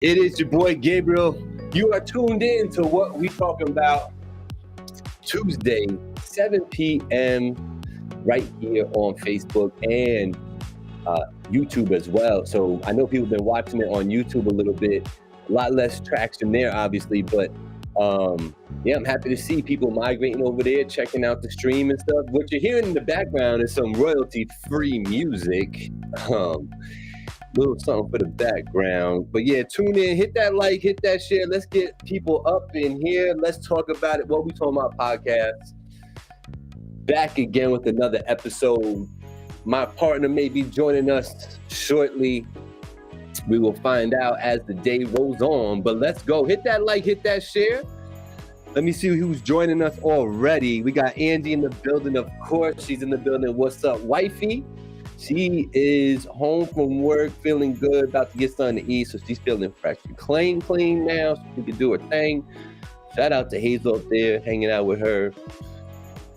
It is your boy Gabriel. You are tuned in to What We Talking About, Tuesday, 7 p.m. right here on Facebook and YouTube as well. So I know people have been watching it on YouTube a little bit. A lot less traction there, obviously, but yeah, I'm happy to see people migrating over there, checking out the stream and stuff. What you're hearing in the background is some royalty-free music. Little something for the background. But yeah, tune in, hit that like, hit that share. Let's get people up in here. Let's talk about it. What we talking about podcast. Back again with another episode. My partner may be joining us shortly. We will find out as the day rolls on. But let's go. Hit that like, hit that share. Let me see who's joining us already. We got Angie in the building, of course. She's in the building. What's up, wifey? She is home from work, feeling good, about to get something to eat, so she's feeling fresh and clean now, so she can do her thing. Shout out to Hazel up there, hanging out with her.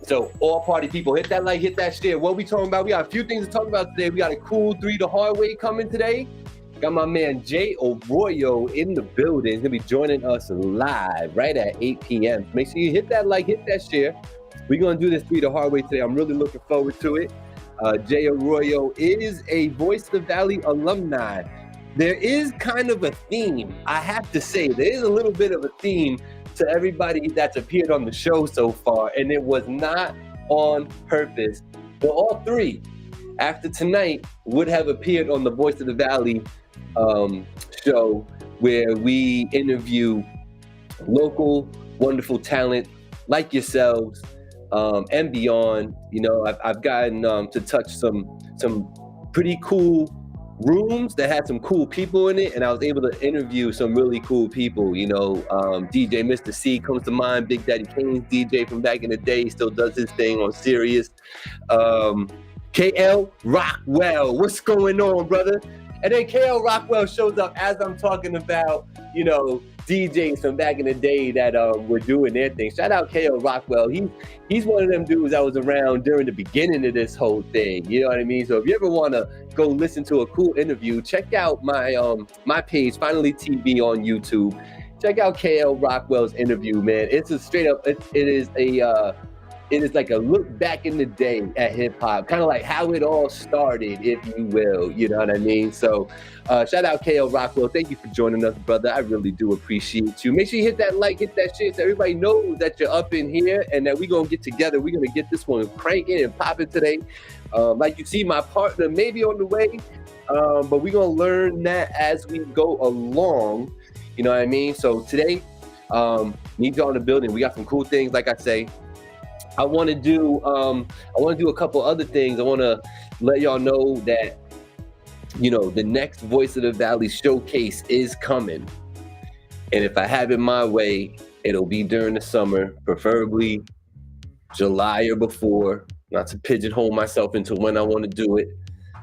So, all party people, hit that like, hit that share. What we talking about? We got a few things to talk about today. We got a cool 3 the hard way coming today. Got my man Jay Arroyo in the building. He's going to be joining us live right at 8 p.m. Make sure you hit that like, hit that share. We're going to do this 3 the hard way today. I'm really looking forward to it. Jay Arroyo is a Voice of the Valley alumni. There is kind of a theme, I have to say. There is a little bit of a theme to everybody that's appeared on the show so far, and it was not on purpose. But all 3, after tonight, would have appeared on the Voice of the Valley show, where we interview local, wonderful talent like yourselves, and beyond. You know, I've gotten to touch some pretty cool rooms that had some cool people in it, and I was able to interview some really cool people. You know, DJ Mr. C comes to mind, Big Daddy Kane's DJ from back in the day, still does his thing on Sirius. KL Rockwell, what's going on, brother? And then KL Rockwell shows up as I'm talking about, you know, DJs from back in the day that were doing their thing. Shout out KL Rockwell. He's one of them dudes that was around during the beginning of this whole thing. You know what I mean? So if you ever want to go listen to a cool interview, check out my my page, Finally TV on YouTube. Check out KL Rockwell's interview, man. It's a straight up. It is like a look back in the day at hip hop, kind of like how it all started, if you will. You know what I mean? So shout out KL Rockwell. Thank you for joining us, brother. I really do appreciate you. Make sure you hit that like, hit that share, so everybody knows that you're up in here and that we're going to get together. We're going to get this one cranking and popping today. Like you see, my partner may be on the way, but we're going to learn that as we go along. You know what I mean? So today, need y'all in the building. We got some cool things, like I say. I want to do a couple other things. I want to let y'all know that, you know, the next Voice of the Valley showcase is coming. And if I have it my way, it'll be during the summer, preferably July or before, not to pigeonhole myself into when I want to do it.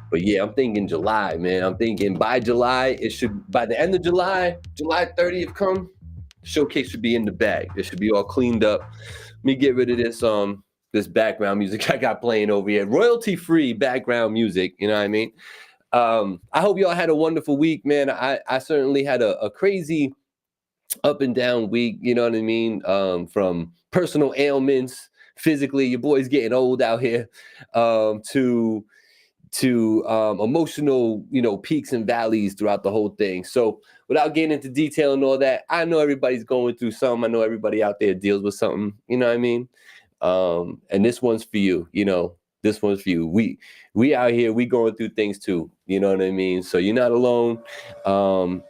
But yeah, I'm thinking July, man. I'm thinking by July, by the end of July 30th come, showcase should be in the bag. It should be all cleaned up. Let me get rid of this background music I got playing over here. Royalty-free background music, you know what I mean? I hope y'all had a wonderful week, man. I certainly had a crazy up and down week, you know what I mean? From personal ailments, physically, your boy's getting old out here, to emotional, you know, peaks and valleys throughout the whole thing. So without getting into detail and all that, I know everybody's going through something. I know everybody out there deals with something, you know what I mean? And this one's for you, you know, this one's for you. We out here, we going through things too, you know what I mean? So you're not alone.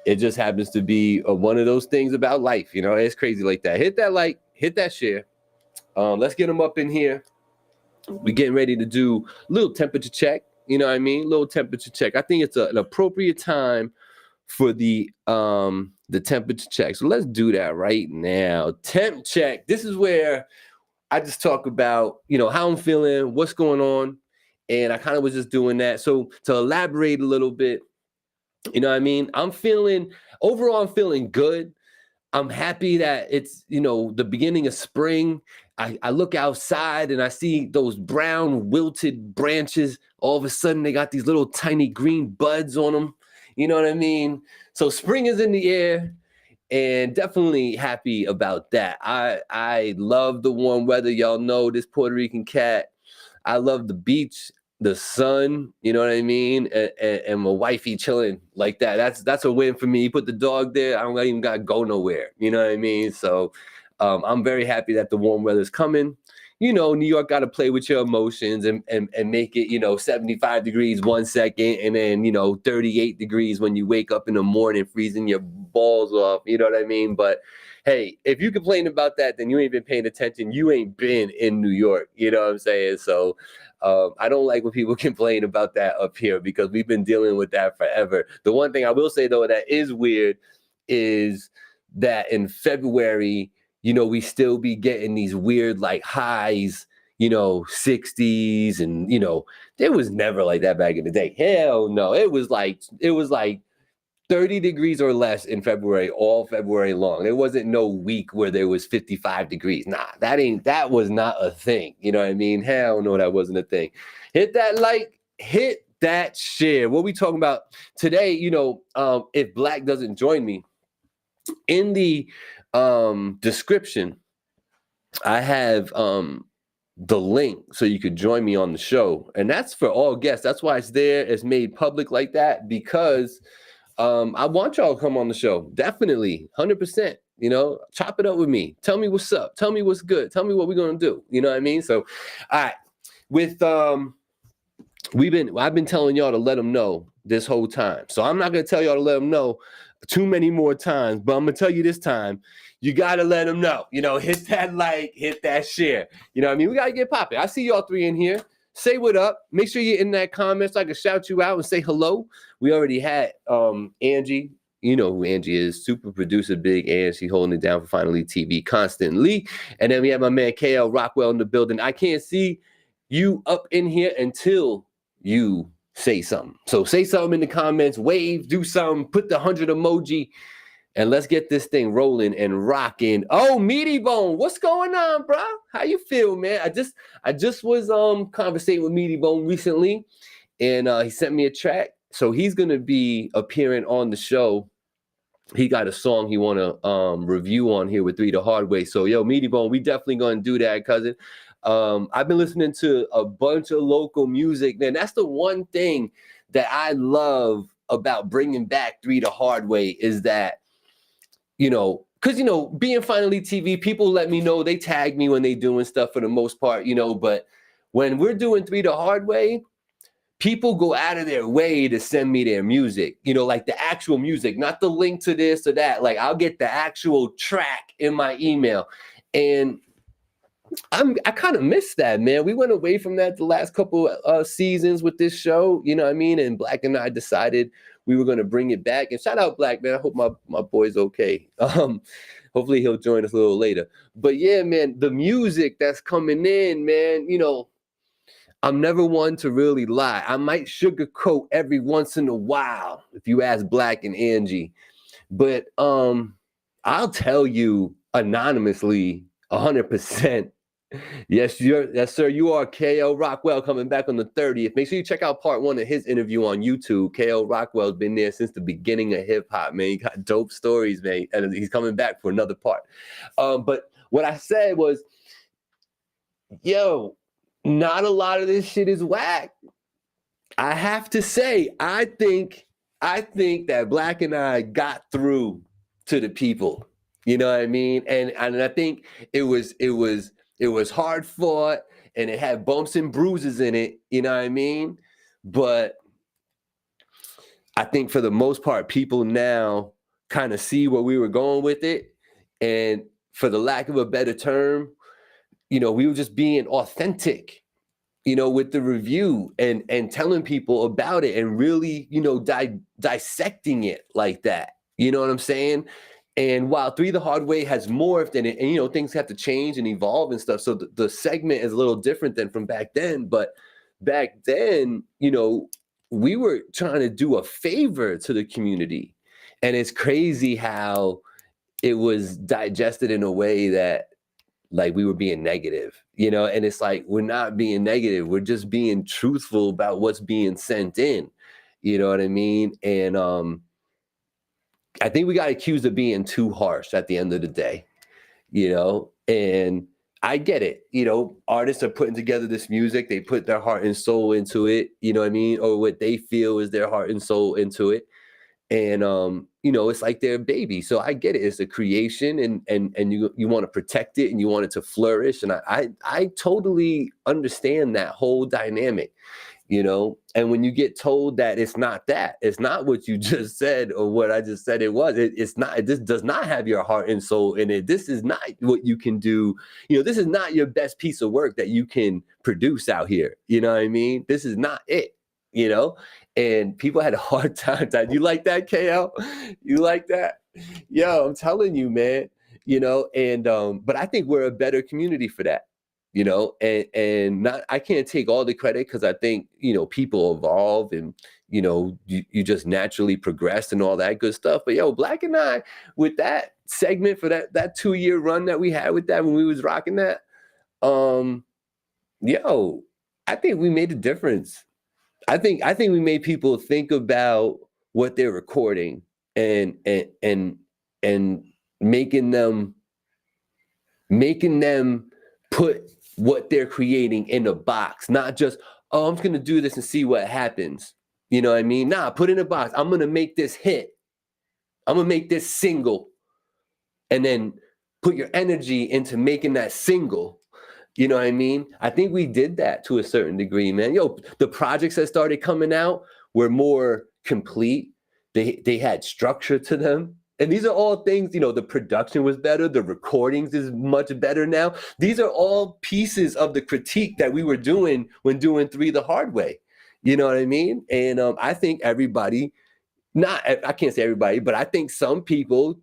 It just happens to be one of those things about life, you know, it's crazy like that. Hit that like, hit that share. Let's get them up in here. We're getting ready to do a little temperature check. You know what I mean? Little temperature check. I think it's an appropriate time for the temperature check. So let's do that right now. Temp check. This is where I just talk about, you know, how I'm feeling, what's going on. And I kind of was just doing that. So to elaborate a little bit, you know what I mean? I'm feeling good. I'm happy that it's, you know, the beginning of spring. I look outside and I see those brown wilted branches. All of a sudden they got these little tiny green buds on them. You know what I mean? So spring is in the air. And definitely happy about that. I love the warm weather. Y'all know this Puerto Rican cat. I love the beach, the sun. You know what I mean? And my wifey chilling like that. That's a win for me. You put the dog there, I don't even gotta go nowhere. You know what I mean? So I'm very happy that the warm weather's coming. You know, New York got to play with your emotions and make it, 75 degrees 1 second and then, 38 degrees when you wake up in the morning, freezing your balls off. You know what I mean? But hey, if you complain about that, then you ain't been paying attention. You ain't been in New York. You know what I'm saying? So I don't like when people complain about that up here because we've been dealing with that forever. The one thing I will say, though, that is weird is that in February, we still be getting these weird like highs, 60s, and it was never like that back in the day. Hell no. It was like 30 degrees or less in February, all February long. There wasn't no week where there was 55 degrees. Nah, that was not a thing. You know what I mean? Hell no, that wasn't a thing. Hit that like, hit that share. What we talking about today, if Black doesn't join me, in the description, I have the link so you could join me on the show. And that's for all guests. That's why it's there. It's made public like that because I want y'all to come on the show. Definitely, 100%. Chop it up with me. Tell me what's up. Tell me what's good. Tell me what we're going to do. You know what I mean? So, all right. With I've been telling y'all to let them know this whole time. So I'm not going to tell y'all to let them know too many more times, but I'm going to tell you this time, you got to let them know, hit that like, hit that share. You know what I mean? We got to get popping. I see y'all three in here. Say what up. Make sure you're in that comment so I can shout you out and say hello. We already had Angie. You know who Angie is, super producer Big Ann. She holding it down for Finally TV constantly. And then we have my man KL Rockwell in the building. I can't see you up in here until you say something. So say something in the comments, wave, do something, put the 100 emoji, and let's get this thing rolling and rocking. Oh, Meaty Bone, what's going on, bro? How you feel, man? I just was conversating with Meaty Bone recently, and he sent me a track. So he's gonna be appearing on the show. He got a song he wanna review on here with 3 the Hard Way. So yo, Meaty Bone, we definitely gonna do that, cousin. I've been listening to a bunch of local music, man. That's the one thing that I love about bringing back 3 the Hard Way is that, because, being Finally TV, people let me know, they tag me when they doing stuff for the most part, but when we're doing 3 the Hard Way, people go out of their way to send me their music, like the actual music, not the link to this or that. Like I'll get the actual track in my email. And I kind of miss that, man. We went away from that the last couple seasons with this show, you know what I mean? And Black and I decided we were going to bring it back. And shout out Black, man. I hope my boy's okay. Hopefully he'll join us a little later. But yeah, man, the music that's coming in, man, I'm never one to really lie. I might sugarcoat every once in a while if you ask Black and Angie. But I'll tell you anonymously 100%. Yes, sir. You are KL Rockwell coming back on the 30th. Make sure you check out part 1 of his interview on YouTube. KL Rockwell's been there since the beginning of hip hop, man. He got dope stories, man, and he's coming back for another part. But what I said was, yo, not a lot of this shit is whack. I have to say, I think that Black and I got through to the people. You know what I mean? And I think it was hard fought and it had bumps and bruises in it, you know what I mean? But I think for the most part, people now kind of see where we were going with it. And for the lack of a better term, we were just being authentic, with the review and telling people about it and really, dissecting it like that. You know what I'm saying? And while 3 the Hard Way has morphed and things have to change and evolve and stuff. So the segment is a little different than from back then. But back then, we were trying to do a favor to the community. And it's crazy how it was digested in a way that like we were being negative, and it's like, we're not being negative. We're just being truthful about what's being sent in. You know what I mean? And I think we got accused of being too harsh at the end of the day, you know? And I get it. You know, artists are putting together this music, they put their heart and soul into it, you know what I mean? Or what they feel is their heart and soul into it. And you know, it's like their baby. So I get it. It's a creation, and you want to protect it and you want it to flourish. And I totally understand that whole dynamic, you know. And when you get told that it's not that, it's not what you just said or what I just said it was, it's not, this does not have your heart and soul in it. This is not what you can do. You know, this is not your best piece of work that you can produce out here. You know what I mean? This is not it, you know? And people had a hard time. You like that, KL? You like that? Yo, I'm telling you, man, you know, and but I think we're a better community for that. You know, and not, I can't take all the credit because I think, you know, people evolve and, you know, you just naturally progress and all that good stuff. But yo, Black and I, with that segment for that 2-year run that we had with that when we was rocking that, yo, I think we made a difference. I think we made people think about what they're recording and making them put what they're creating in a box, not just, oh, I'm just gonna do this and see what happens. You know what I mean? Nah, put in a box. I'm gonna make this hit. I'm gonna make this single, and then put your energy into making that single. You know what I mean? I think we did that to a certain degree, man. Yo, the projects that started coming out were more complete. They had structure to them. And these are all things, you know, the production was better. The recordings is much better now. These are all pieces of the critique that we were doing when doing 3 the hard way. You know what I mean? And I think everybody, I can't say everybody, but I think some people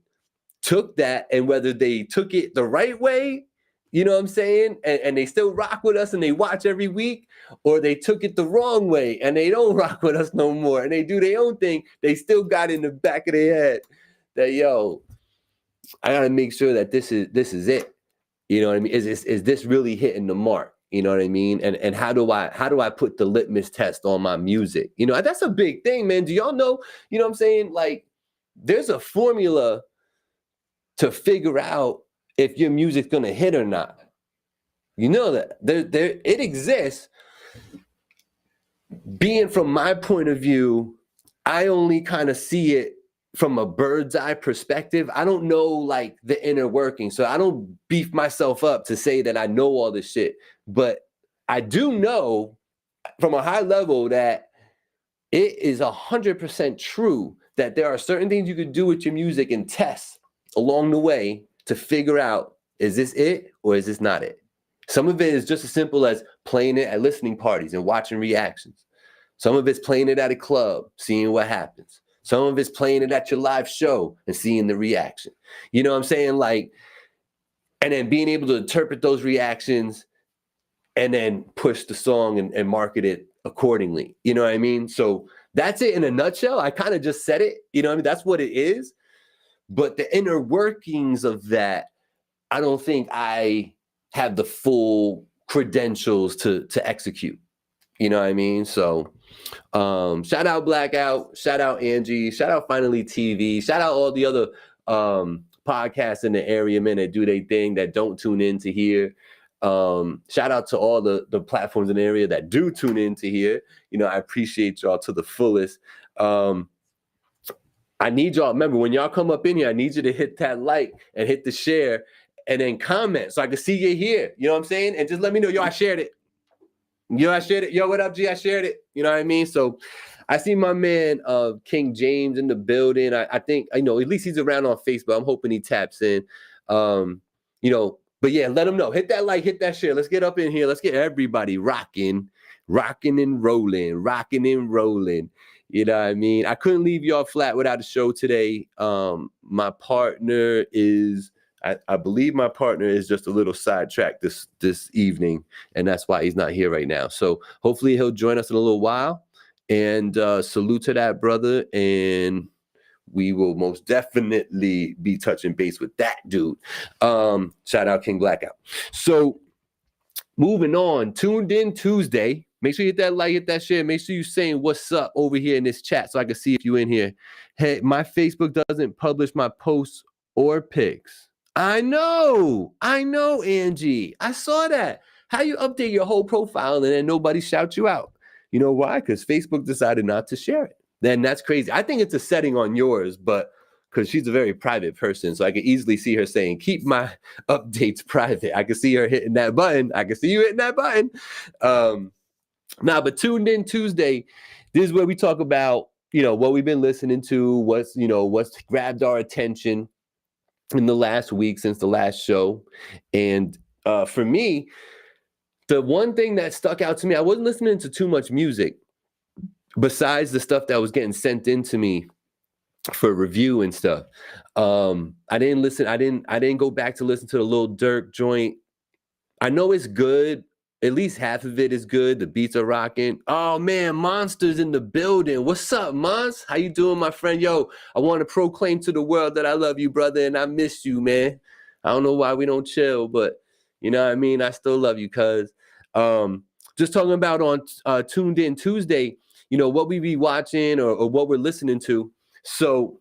took that, and whether they took it the right way, you know what I'm saying? And they still rock with us and they watch every week, or they took it the wrong way and they don't rock with us no more and they do their own thing. They still got in the back of their head that, yo, I gotta make sure that this is it. You know what I mean? Is this really hitting the mark? You know what I mean? And how do I put the litmus test on my music? You know, that's a big thing, man. Do y'all know, you know what I'm saying? Like, there's a formula to figure out if your music's gonna hit or not. You know that there it exists. Being from my point of view, I only kind of see it from a bird's eye perspective. I don't know like the inner working. So I don't beef myself up to say that I know all this shit. But I do know from a high level that it is 100% true that there are certain things you could do with your music and test along the way to figure out, is this it or is this not it? Some of it is just as simple as playing it at listening parties and watching reactions. Some of it's playing it at a club, seeing what happens. Some of it's playing it at your live show and seeing the reaction. You know what I'm saying? Like, and then being able to interpret those reactions and then push the song and market it accordingly. You know what I mean? So that's it in a nutshell. I kind of just said it. You know what I mean? That's what it is. But the inner workings of that, I don't think I have the full credentials to execute. You know what I mean? So shout out Blackout, shout out Angie, shout out Finally TV, shout out all the other podcasts in the area, man, that do their thing, that don't tune in to hear. Shout out to all the platforms in the area that do tune in to hear. You know, I appreciate y'all to the fullest. I need y'all, remember, when y'all come up in here, I need you to hit that like and hit the share and then comment so I can see you here. You know what I'm saying? And just let me know, yo, I shared it. Yo, I shared it. Yo, what up, G? I shared it. You know what I mean? So I see my man King James in the building. I think, I know, at least he's around on Facebook. I'm hoping he taps in. You know, but yeah, let him know. Hit that like, hit that share. Let's get up in here. Let's get everybody rocking and rolling. You know what I mean? I couldn't leave y'all flat without a show today. My partner is, I believe my partner is just a little sidetracked this evening, and that's why he's not here right now. So hopefully he'll join us in a little while. And salute to that brother, and we will most definitely be touching base with that dude. Shout out King Blackout. So moving on, Tuned In Tuesday. Make sure you hit that like, hit that share. Make sure you're saying what's up over here in this chat so I can see if you're in here. Hey, my Facebook doesn't publish my posts or pics. I know, Angie. I saw that. How you update your whole profile and then nobody shouts you out? You know why? Because Facebook decided not to share it. Then that's crazy. I think it's a setting on yours, but because she's a very private person, so I can easily see her saying, keep my updates private. I can see her hitting that button. I can see you hitting that button. But Tuned In Tuesday, this is where we talk about, what we've been listening to, what's grabbed our attention in the last week since the last show. And for me, the one thing that stuck out to me, I wasn't listening to too much music besides the stuff that was getting sent in to me for review and stuff. I didn't go back to listen to the Lil Durk joint. I know it's good. At least half of it is good. The beats are rocking. Oh man, Monster's in the building. What's up, Mons? How you doing, my friend? Yo, I want to proclaim to the world that I love you, brother, and I miss you, man. I don't know why we don't chill, but you know what I mean? I still love you, cuz. Just talking about on Tuned In Tuesday, what we be watching or what we're listening to. So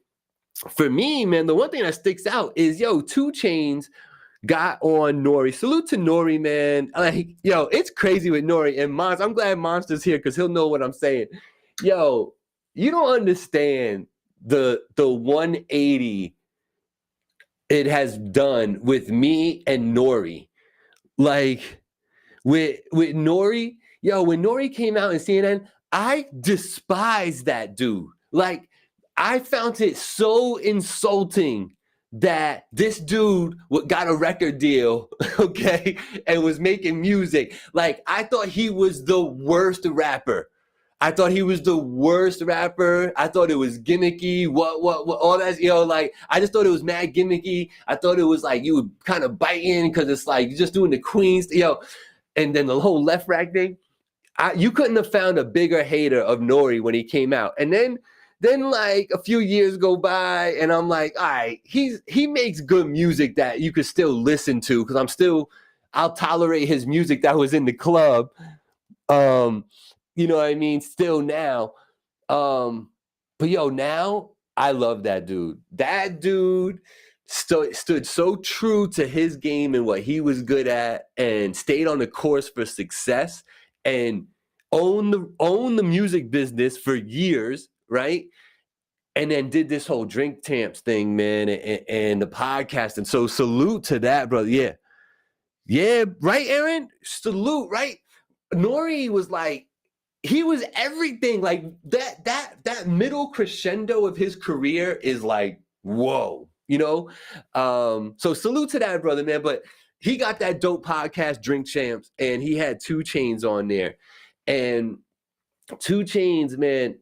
for me, man, the one thing that sticks out is, 2 Chainz got on Nori. Salute to Nori, man. Like, it's crazy with Nori and Mons. I'm glad Monster's here because he'll know what I'm saying. You don't understand the 180 it has done with me and Nori. Like, with Nori, when Nori came out in CNN, I despised that dude. Like, I found it so insulting that this dude got a record deal, okay, and was making music. Like, I thought he was the worst rapper. I thought it was gimmicky. What, all that, I just thought it was mad gimmicky. I thought it was like you were kind of biting because it's like you're just doing the Queens, and then the whole left rack thing. You couldn't have found a bigger hater of Nori when he came out. And then like a few years go by and I'm like, all right, he makes good music that you could still listen to because I'll tolerate his music that was in the club. You know what I mean? Still now. But now I love that dude. That dude stood so true to his game and what he was good at and stayed on the course for success and owned the music business for years, right? And then did this whole Drink Champs thing, man, and the podcast. And so salute to that, brother. Yeah, right, Aaron? Salute, right? Nori was like, he was everything. Like that middle crescendo of his career is like, whoa, So salute to that, brother, man. But he got that dope podcast, Drink Champs, and he had 2 Chainz on there. And 2 Chainz, man,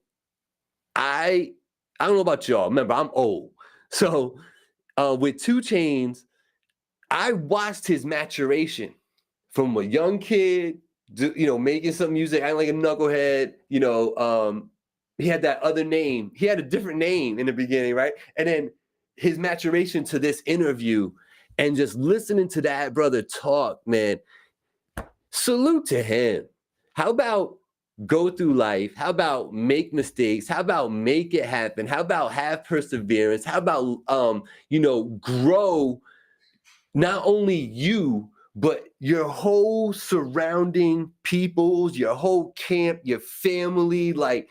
I don't know about y'all. Remember, I'm old. So with 2 Chainz, I watched his maturation from a young kid, making some music, acting like a knucklehead. He had that other name. He had a different name in the beginning, right? And then his maturation to this interview and just listening to that brother talk, man, salute to him. How about go through life? How about make mistakes? How about make it happen? How about have perseverance? How about, grow not only you, but your whole surrounding peoples, your whole camp, your family, like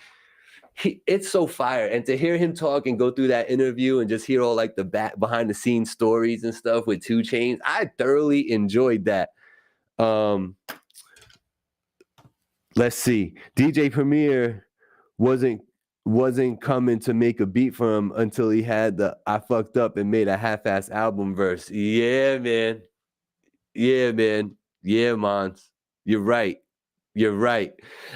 it's so fire. And to hear him talk and go through that interview and just hear all like the behind the scenes stories and stuff with 2 Chainz, I thoroughly enjoyed that. Let's see. DJ Premier wasn't coming to make a beat for him until he had the I fucked up and made a half-ass album verse. Yeah, man. Yeah, Mons. You're right.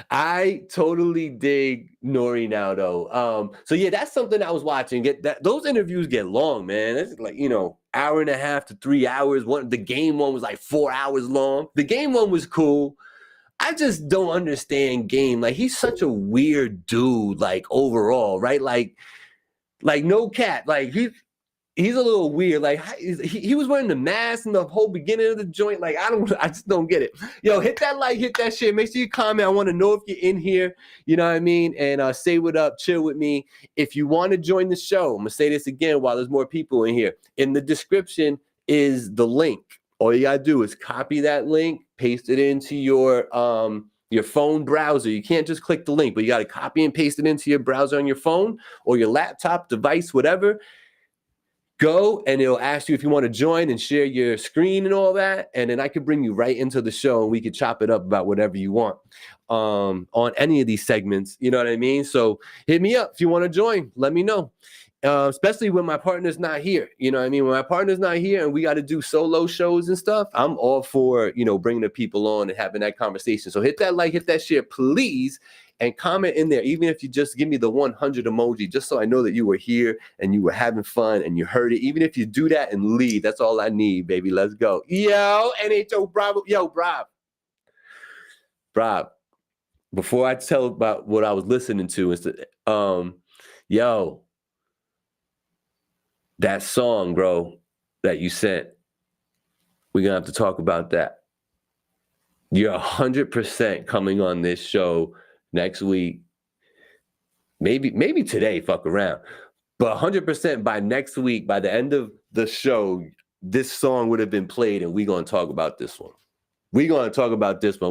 I totally dig Nori now, though. So yeah, that's something I was watching. Those interviews get long, man. It's like, hour and a half to 3 hours. The game one was like 4 hours long. The game one was cool. I just don't understand Game. Like, he's such a weird dude, like, overall, right? Like no cap. Like, he's a little weird. Like he was wearing the mask in the whole beginning of the joint. Like I just don't get it. Yo, hit that like, hit that shit. Make sure you comment. I want to know if you're in here. You know what I mean? And say what up, chill with me. If you want to join the show, I'm gonna say this again while there's more people in here. In the description is the link. All you gotta do is copy that link, paste it into your phone browser. You can't just click the link, but you got to copy and paste it into your browser on your phone or your laptop device, whatever. Go and it'll ask you if you want to join and share your screen and all that. And then I could bring you right into the show and we could chop it up about whatever you want on any of these segments. You know what I mean? So hit me up if you want to join. Let me know. Especially when my partner's not here. You know what I mean? When my partner's not here and we got to do solo shows and stuff, I'm all for, bringing the people on and having that conversation. So hit that like, hit that share, please. And comment in there, even if you just give me the 100 emoji, just so I know that you were here and you were having fun and you heard it. Even if you do that and leave, that's all I need, baby. Let's go. Yo, NHO Bravo. Yo, Brob. Before I tell about what I was listening to, yo, that song, bro, that you sent, we're going to have to talk about that. You're 100% coming on this show next week, maybe today, fuck around, but 100% by next week, by the end of the show, this song would have been played and we're going to talk about this one.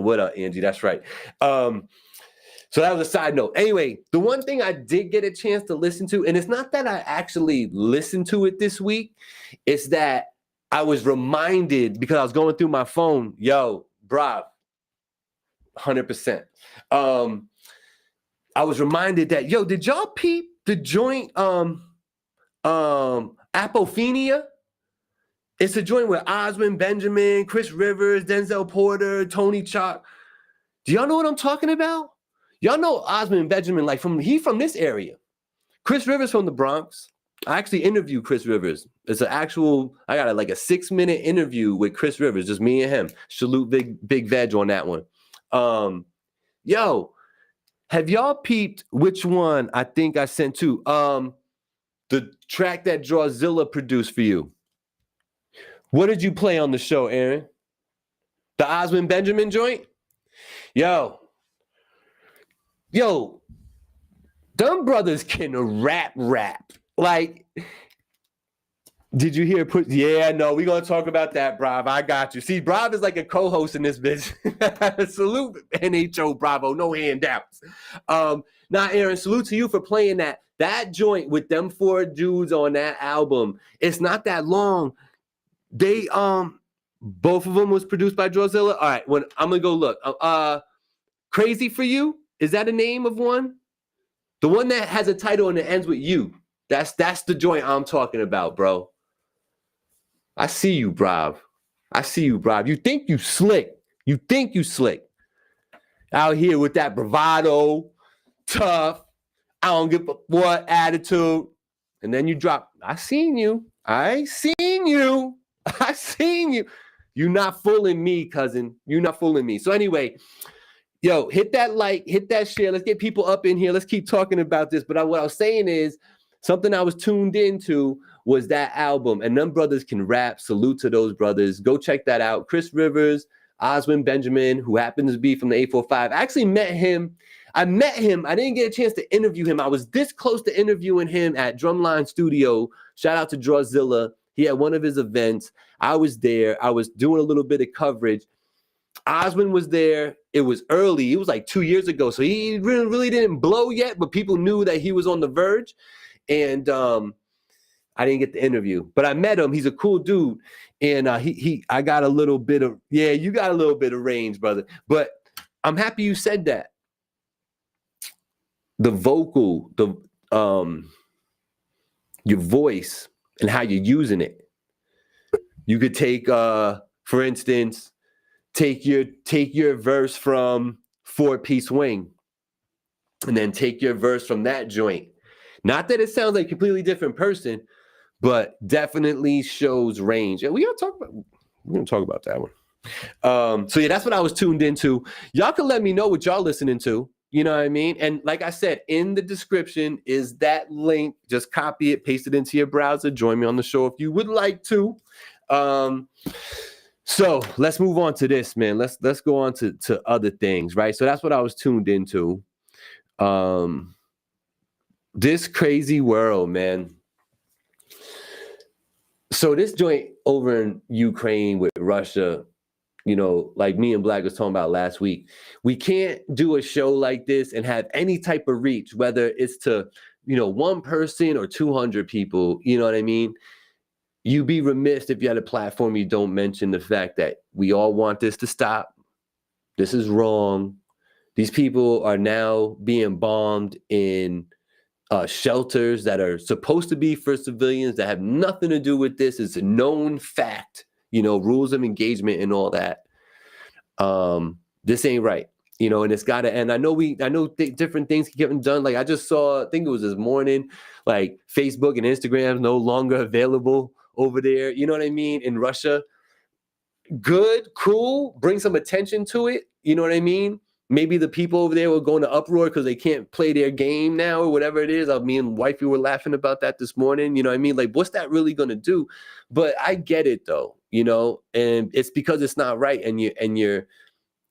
What up, Angie? That's right. So that was a side note. Anyway, the one thing I did get a chance to listen to, and it's not that I actually listened to it this week, it's that I was reminded because I was going through my phone, yo, bro, 100%. I was reminded that, yo, did y'all peep the joint Apophenia? It's a joint with Osmond Benjamin, Chris Rivers, Denzel Porter, Tony Chalk. Do y'all know what I'm talking about? Y'all know Osmond Benjamin, he from this area. Chris Rivers from the Bronx. I actually interviewed Chris Rivers. It's I got a 6-minute interview with Chris Rivers, just me and him. Salute Big Veg on that one. Yo, have y'all peeped which one I think I sent to? The track that Drawzilla produced for you. What did you play on the show, Aaron? The Osmond Benjamin joint? Yo, them brothers can rap. Like, did you hear? Yeah, no, we're going to talk about that, Brav. I got you. See, Brav is like a co-host in this bitch. Salute, NHO Bravo. No handouts. Now, Aaron, salute to you for playing that joint with them 4 dudes on that album. It's not that long. They, both of them was produced by Drawzilla. All right, I'm going to go look. Crazy for You? Is that a name of one? The one that has a title and it ends with you. That's the joint I'm talking about, bro. I see you, Brav. You think you slick. Out here with that bravado, tough, I don't give a what attitude. And then you drop, I seen you. You're not fooling me, cousin. You're not fooling me. So anyway, yo, hit that like, hit that share. Let's get people up in here. Let's keep talking about this. But what I was saying is, something I was tuned into was that album, and them brothers can rap. Salute to those brothers. Go check that out. Chris Rivers, Osmond Benjamin, who happens to be from the 845. I actually met him. I didn't get a chance to interview him. I was this close to interviewing him at Drumline Studio. Shout out to Drawzilla. He had one of his events. I was there. I was doing a little bit of coverage. Osmond was there. It was early. It was like 2 years ago. So he really didn't blow yet, but people knew that he was on the verge. And I didn't get the interview, but I met him. He's a cool dude. And I got a little bit of, you got a little bit of range, brother. But I'm happy you said that. The vocal, your voice and how you're using it. You could take, for instance, take your verse from 4-Piece Wing and then take your verse from that joint. Not that it sounds like a completely different person, but definitely shows range. And we're gonna talk about that one. So yeah, that's what I was tuned into. Y'all can let me know what y'all listening to. You know what I mean? And like I said, in the description is that link. Just copy it, paste it into your browser. Join me on the show if you would like to. So let's move on to this, man. Let's go on to other things, right? So that's what I was tuned into. This crazy world, man. So this joint over in Ukraine with Russia, you know, like me and Black was talking about last week, we can't do a show like this and have any type of reach, whether it's to, you know, one person or 200 people, you know what I mean? You'd be remiss if you had a platform, you don't mention the fact that we all want this to stop. This is wrong. These people are now being bombed in shelters that are supposed to be for civilians that have nothing to do with this. It's a known fact, you know, rules of engagement and all that. This ain't right, you know, and it's got to end. I know different things keep getting done. Like I just saw, I think it was this morning, like Facebook and Instagram no longer available over there. You know what I mean? In Russia. Good, cool, bring some attention to it. You know what I mean? Maybe the people over there will go into uproar because they can't play their game now or whatever it is. Me and wifey were laughing about that this morning. You know what I mean? Like, what's that really going to do? But I get it though, you know, and it's because it's not right. And you're,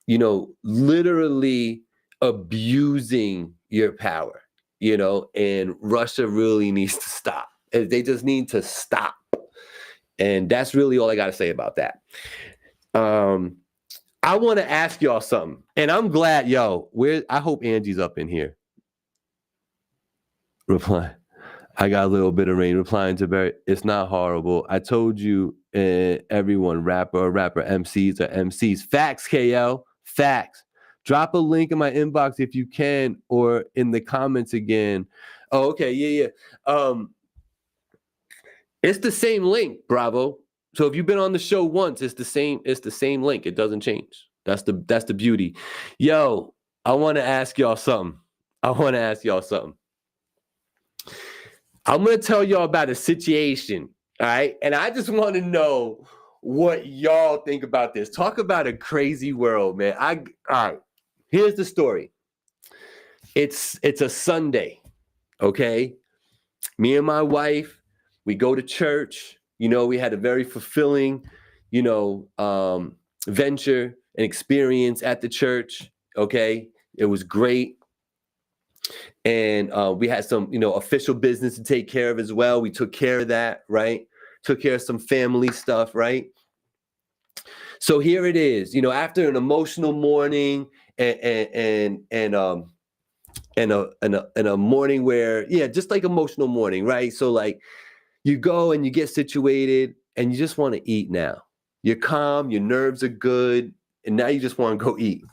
you know, literally abusing your power, you know, and Russia really needs to stop. They just need to stop. And that's really all I got to say about that. I want to ask y'all something, and I'm glad, I hope Angie's up in here. Reply. I got a little bit of rain. Replying to Barry, it's not horrible. I told you, everyone, rapper, MCs are MCs. Facts, KL. Facts. Drop a link in my inbox if you can, or in the comments again. Oh, okay. Yeah. It's the same link, Bravo. So if you've been on the show once, it's the same link. It doesn't change. That's the beauty. Yo, I want to ask y'all something. I'm going to tell y'all about a situation, all right? And I just want to know what y'all think about this. Talk about a crazy world, man. All right, here's the story. It's a Sunday, okay? Me and my wife, we go to church. You know, we had a very fulfilling, you know, venture and experience at the church, okay? It was great. And we had some, you know, official business to take care of as well. We took care of that, right? Took care of some family stuff, right? So here it is, you know, after an emotional morning and a morning where, yeah, just like emotional morning, right? So like you go and you get situated and you just want to eat now. You're calm, your nerves are good, and now you just want to go eat.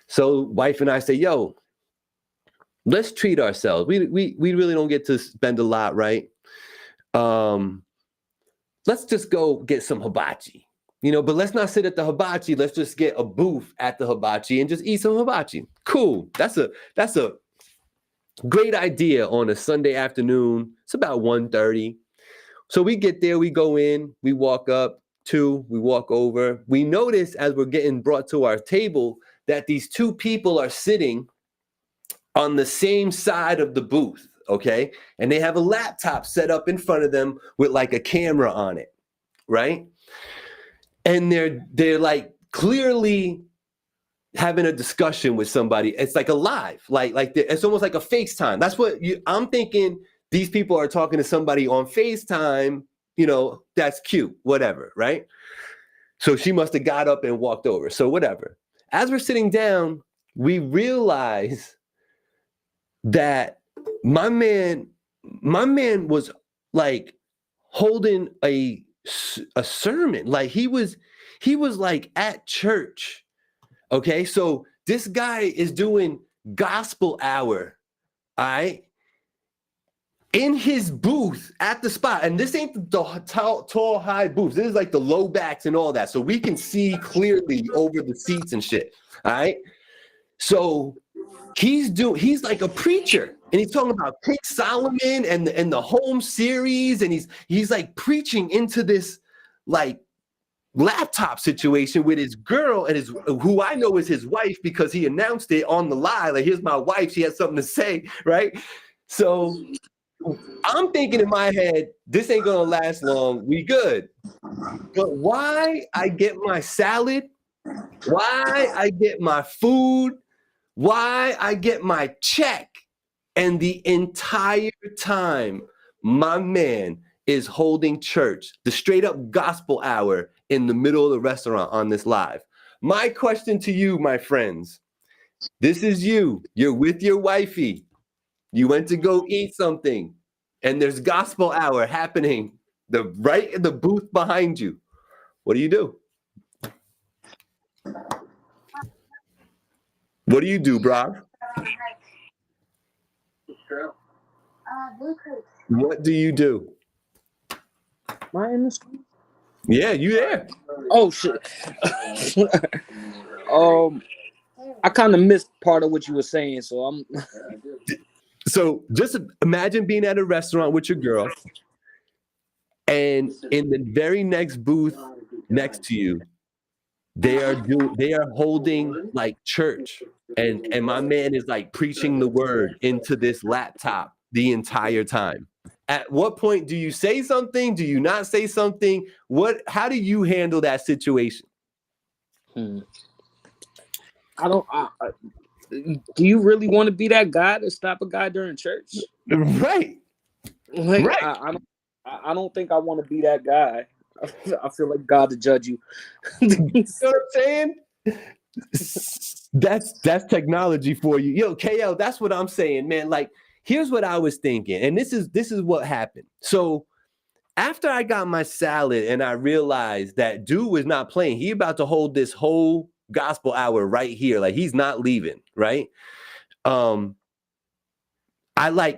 So wife and I say, yo, let's treat ourselves. We really don't get to spend a lot, right? Let's just go get some hibachi, you know, but let's not sit at the hibachi. Let's just get a booth at the hibachi and just eat some hibachi. Cool. That's a great idea on a Sunday afternoon. It's about 1:30. So we get there, we go in, we walk up, we walk over. We notice as we're getting brought to our table that these two people are sitting on the same side of the booth, okay? And they have a laptop set up in front of them with like a camera on it, right? And they're like clearly having a discussion with somebody. It's like a live, like it's almost like a FaceTime. That's what I'm thinking. These people are talking to somebody on FaceTime, you know, that's cute, whatever, right? So she must have got up and walked over. So whatever. As we're sitting down, we realize that my man was like holding a sermon. Like he was like at church. Okay. So this guy is doing gospel hour. All right. In his booth at the spot. And this ain't the tall, high booth. This is like the low backs and all that. So we can see clearly over the seats and shit. All right. So he's like a preacher, and he's talking about King Solomon and the home series, and he's like preaching into this like laptop situation with his girl and who I know is his wife because he announced it on the live. Like, here's my wife. She has something to say, right? So I'm thinking in my head, this ain't gonna last long. We good. But why I get my salad, why I get my food, why I get my check, and the entire time my man is holding church, the straight up gospel hour in the middle of the restaurant on this live. My question to you, my friends, this is you. You're with your wifey. You went to go eat something, and there's gospel hour happening right in the booth behind you. What do you do? What do you do, bro? What do you do? Am I in the school? Yeah, you there. Oh shit. I kind of missed part of what you were saying, so I'm So just imagine being at a restaurant with your girl, and in the very next booth next to you, they are holding like church, and my man is like preaching the word into this laptop the entire time. At what point do you say something? Do you not say something? How do you handle that situation? Do you really want to be that guy to stop a guy during church? Right. Like, Right. I don't think I want to be that guy. I feel like God to judge you. You know what I'm saying? That's technology for you. Yo, KL, that's what I'm saying, man. Like, here's what I was thinking, and this is what happened. So after I got my salad and I realized that dude was not playing, he about to hold this whole gospel hour right here, like he's not leaving, right? I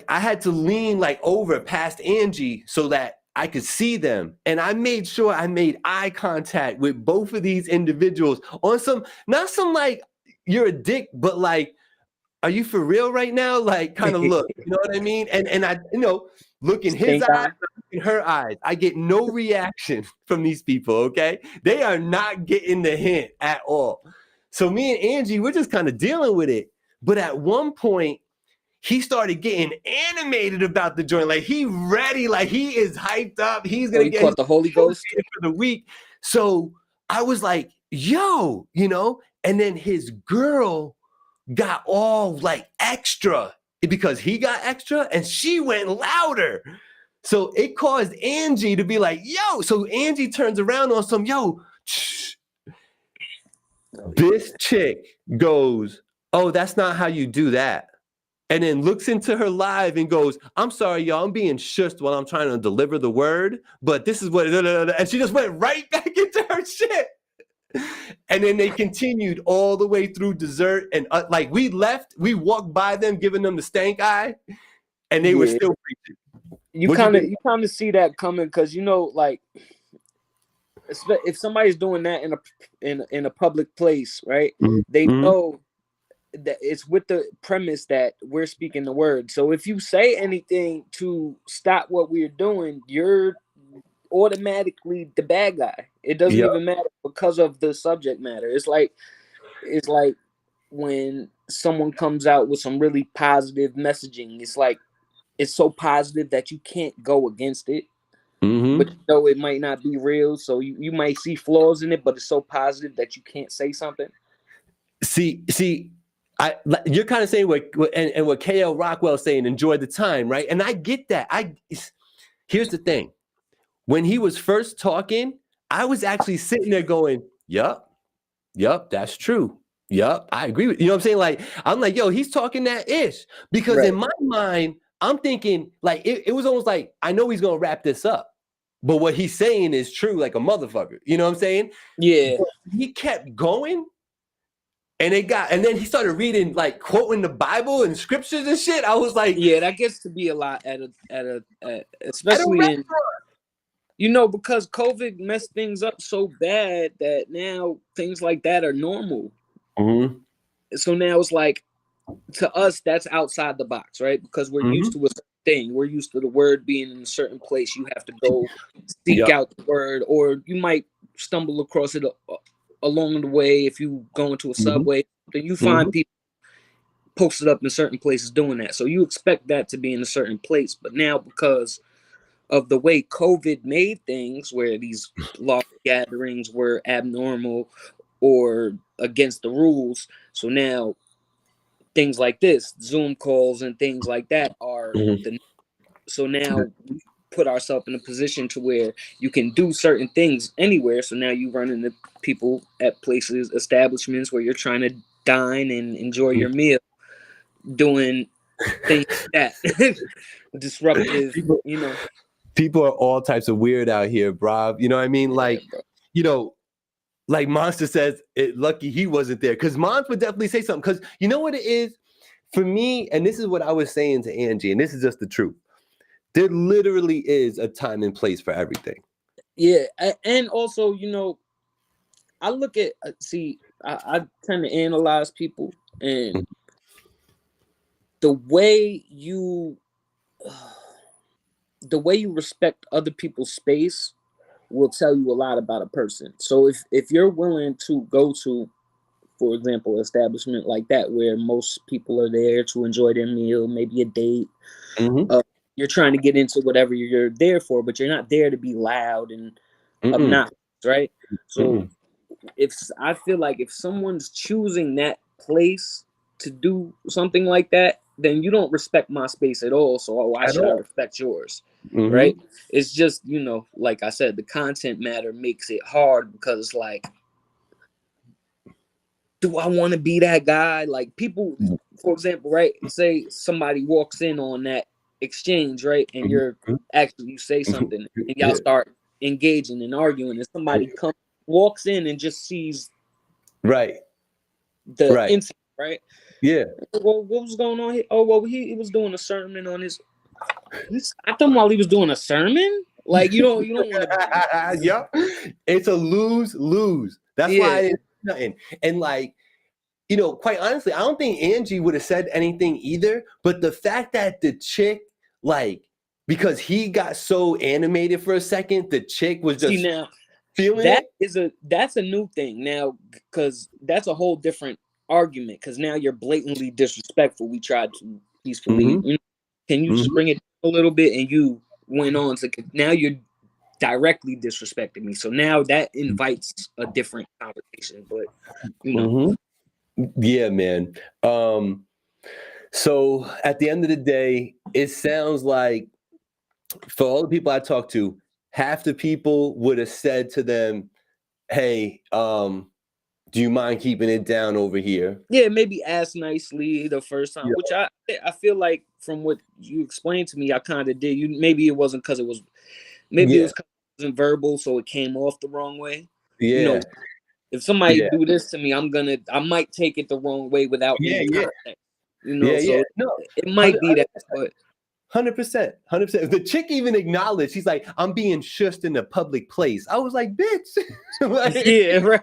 had to lean like over past Angie so that I could see them, and I made sure I made eye contact with both of these individuals on not some like you're a dick, but like, are you for real right now? Like, kind of look, you know what I mean? And I, look in his eyes, look in her eyes. I get no reaction from these people, okay? They are not getting the hint at all. So me and Angie, we're just kind of dealing with it. But at one point, he started getting animated about the joint. Like, he ready, like he is hyped up. He's gonna get the Holy Ghost for the week. So I was like, yo, and then his girl got all like extra because he got extra and she went louder. So it caused Angie to be like, yo. So Angie turns around on some, yo. This chick goes, oh, that's not how you do that. And then looks into her live and goes, I'm sorry, y'all, I'm being shushed while I'm trying to deliver the word, but this is what, and she just went right back into her shit. And then they continued all the way through dessert, and like we walked by them, giving them the stank eye, and they were still preaching. You kind of see that coming because like if somebody's doing that in a public place, right? Mm-hmm. They know that it's with the premise that we're speaking the word. So if you say anything to stop what we're doing, you're automatically the bad guy. It doesn't even matter because of the subject matter. It's like when someone comes out with some really positive messaging, it's like it's so positive that you can't go against it. Mm-hmm. But it might not be real, so you might see flaws in it, but it's so positive that you can't say something. See, you're kind of saying what KL Rockwell's saying, enjoy the time, right? And I get that. Here's the thing. When he was first talking, I was actually sitting there going, yup, that's true. Yup, I agree with you. Know what I'm saying? Like, I'm like, yo, he's talking that ish. Because in my mind, I'm thinking, like, it was almost like, I know he's going to wrap this up. But what he's saying is true, like a motherfucker. You know what I'm saying? Yeah. But he kept going. And then he started reading, like, quoting the Bible and scriptures and shit. I was like, yeah, that gets to be a lot especially in, because COVID messed things up so bad that now things like that are normal. Mm-hmm. So now it's like, to us, that's outside the box, right? Because we're used to a certain thing. We're used to the word being in a certain place. You have to go seek out the word, or you might stumble across it along the way. If you go into a subway, then you Mm-hmm. find people posted up in certain places doing that. So you expect that to be in a certain place. But now, because of the way COVID made things, where these large gatherings were abnormal or against the rules, so now things like this, Zoom calls and things like that, are the. So now we put ourselves in a position to where you can do certain things anywhere. So now you run into people at places, establishments where you're trying to dine and enjoy your meal, doing things like that. Disruptive, people, you know. People are all types of weird out here, bro. You know what I mean? Like, Bro. you know, like Monster says, lucky he wasn't there, because Mons would definitely say something. Because you know what it is for me, and this is what I was saying to Angie, and this is just the truth. There literally is a time and place for everything. Yeah, and also, you know, I look at I tend to analyze people, and the way you respect other people's space will tell you a lot about a person. So if you're willing to go to, for example, an establishment like that where most people are there to enjoy their meal, maybe a date, you're trying to get into whatever you're there for, but you're not there to be loud and obnoxious, right? So I feel like if someone's choosing that place to do something like that, then you don't respect my space at all. So why should I respect yours? Right? It's just, you know, like I said, the content matter makes it hard, because like, do I want to be that guy? Like, people, for example, right? Say somebody walks in on that exchange, right? And you say something and y'all start engaging and arguing, and somebody walks in and just sees the incident, right? Yeah. Well, what was going on here? Oh, well, he was doing a sermon on his. He stopped him while he was doing a sermon. Like, you don't want to. Yep. It's a lose-lose. That's why I didn't say nothing. And like, you know, quite honestly, I don't think Angie would have said anything either. But the fact that the chick, like, because he got so animated for a second, the chick was just feeling that it. That's a new thing now, because that's a whole different argument. Because now you're blatantly disrespectful. We tried to peacefully. You know, can you just bring it a little bit? And you went on to, now you're directly disrespecting me. So now that invites a different conversation. But you know. Yeah, man. So at the end of the day, it sounds like for all the people I talked to, half the people would have said to them, hey, do you mind keeping it down over here? Yeah, maybe ask nicely the first time, which I feel like from what you explained to me, I kind of did. Maybe it wasn't because it was, maybe it was 'cause it wasn't verbal, so it came off the wrong way. Yeah. You know, if somebody do this to me, I might take it the wrong way without any context. You know, so it might be that, but 100%. The chick even acknowledged, she's like, I'm being shushed in a public place. I was like, bitch. Like, yeah, right.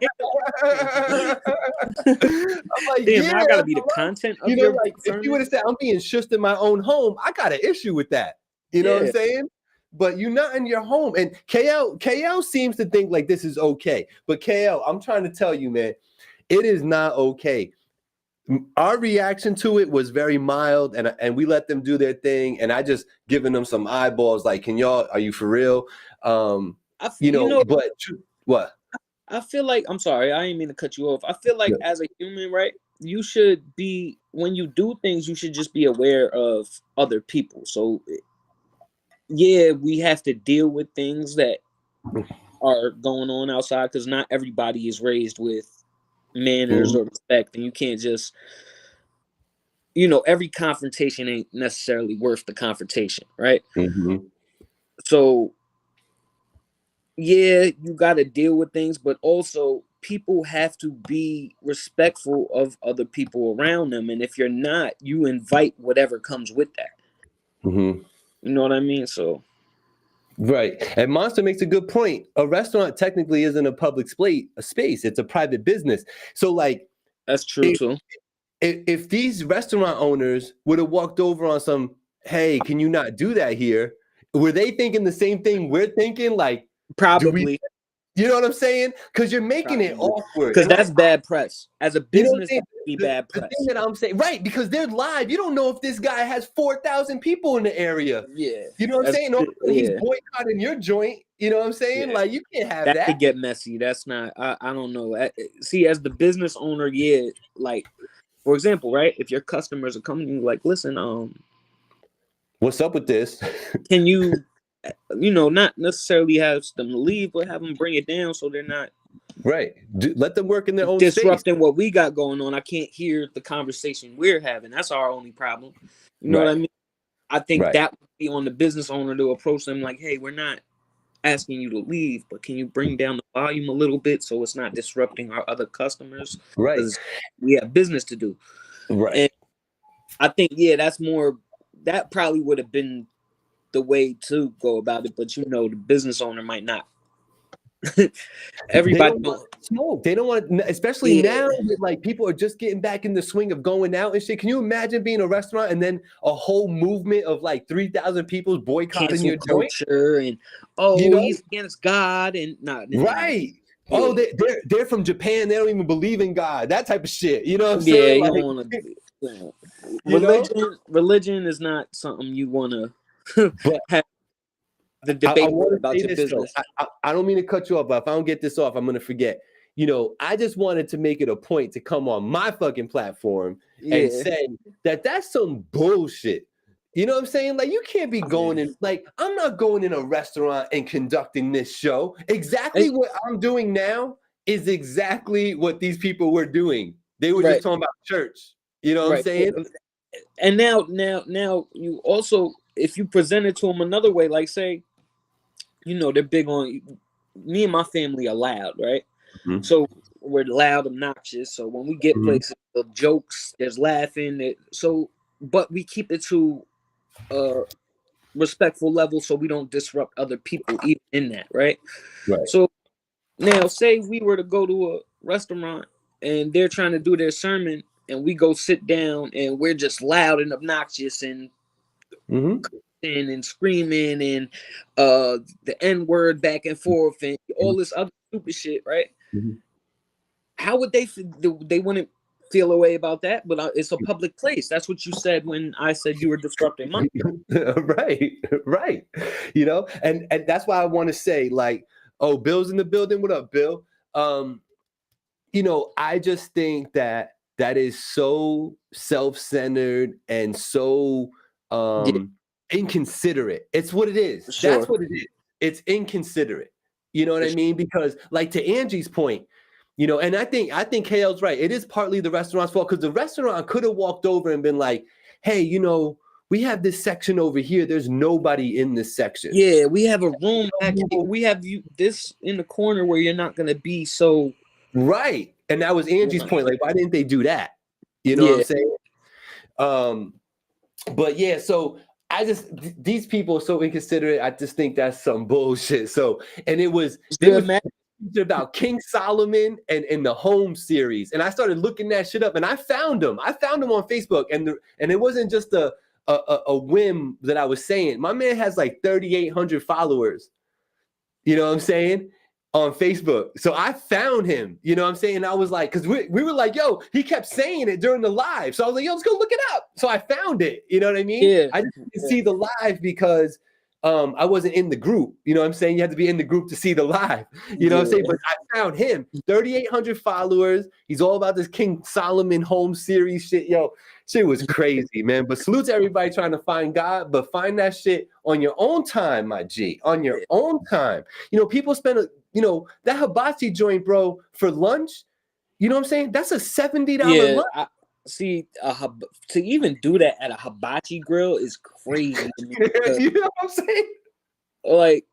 I'm like, damn, I gotta be the content of your like sermon? if you would have said I'm being shushed in my own home, I got an issue with that. You know what I'm saying? But you're not in your home. And KL seems to think like this is okay. But KL, I'm trying to tell you, man, it is not okay. Our reaction to it was very mild, and we let them do their thing, and I just giving them some eyeballs, like, are you for real? But what? I feel like, I'm sorry, I didn't mean to cut you off. I feel like as a human, right, you should be, when you do things, you should just be aware of other people. So yeah, we have to deal with things that are going on outside, because not everybody is raised with manners or respect, and you can't just, every confrontation ain't necessarily worth the confrontation, right? So yeah, you got to deal with things, but also people have to be respectful of other people around them, and if you're not, you invite whatever comes with that. You know what I mean? So right. And Monster makes a good point. A restaurant technically isn't a public space. It's a private business. So like, that's true too. If these restaurant owners would have walked over on some, hey, can you not do that here? Were they thinking the same thing we're thinking? Like, probably. You know what I'm saying? Because you're making it awkward. Because that's bad press. As a business, that would be bad press. The thing that I'm saying, right? Because they're live. You don't know if this guy has 4,000 people in the area. Yeah. You know what I'm saying? He's boycotting your joint. You know what I'm saying? Yeah. Like, you can't have that. That could get messy. That's not. I don't know. See, as the business owner, like, for example, right? If your customers are coming to you like, listen, what's up with this? Can you, not necessarily have them leave, but have them bring it down so they're not right. Let them work in their own disrupting space. what we got going on. I can't hear the conversation we're having. That's our only problem. You know what I mean? I think that would be on the business owner to approach them like, hey, we're not asking you to leave, but can you bring down the volume a little bit so it's not disrupting our other customers? Right. Because we have business to do. Right. And I think, that's more, that probably would have been the way to go about it, but the business owner might not. Everybody smoke. They don't want to, especially now that like people are just getting back in the swing of going out and shit. Can you imagine being a restaurant and then a whole movement of like 3,000 people boycotting your culture and he's against God and not right. Oh, they're from Japan. They don't even believe in God. That type of shit. You know what I'm saying? Yeah, you don't want to. Religion is not something you want to have. The debate about your business. I don't mean to cut you off, but if I don't get this off, I'm going to forget. I just wanted to make it a point to come on my fucking platform and say that that's some bullshit. You know what I'm saying? Like, you can't be going in, like, I'm not going in a restaurant and conducting this show. Exactly what I'm doing now is exactly what these people were doing. They were just talking about church. You know what I'm saying? And now you also, if you present it to them another way, like say, they're big on, me and my family are loud, right? Mm-hmm. So we're loud, obnoxious. So when we get places of jokes, there's laughing. But we keep it to a respectful level so we don't disrupt other people even in that, right? Right. So now say we were to go to a restaurant and they're trying to do their sermon and we go sit down and we're just loud and obnoxious and and screaming and the N-word back and forth and all this other stupid shit, right? How would they wouldn't feel a way about that? But it's a public place. That's what you said when I said you were disrupting money. right. And that's why I want to say, like, oh, Bill's in the building. What up, Bill? I just think that is so self-centered and so inconsiderate. It's what it is. Sure. That's what it is. It's inconsiderate. You know what I mean? Because, like, to Angie's point, and I think KL's right. It is partly the restaurant's fault, because the restaurant could have walked over and been like, hey, we have this section over here. There's nobody in this section. Yeah, we have a room back here. We have this in the corner where you're not going to be so. Right. And that was Angie's point. Like, why didn't they do that? You know what I'm saying? But yeah, so these people are so inconsiderate. I just think that's some bullshit. So, and it was about King Solomon and in the Home series. And I started looking that shit up and I found them. on Facebook, and it wasn't just a whim that I was saying. My man has like 3,800 followers. You know what I'm saying? On Facebook. So I found him, you know what I'm saying? And I was like, because we were like, yo, he kept saying it during the live. So I was like, yo, let's go look it up. So I found it. You know what I mean? Yeah. I didn't see the live because I wasn't in the group. You know what I'm saying? You have to be in the group to see the live. You know what I'm saying? But I found him. 3,800 followers. He's all about this King Solomon Home series shit. Yo, shit was crazy, man. But salute to everybody trying to find God, but find that shit on your own time, my G. On your own time. People spend that hibachi joint, bro, for lunch, you know what I'm saying? That's a $70 lunch. To even do that at a hibachi grill is crazy. You know what I'm saying? Like,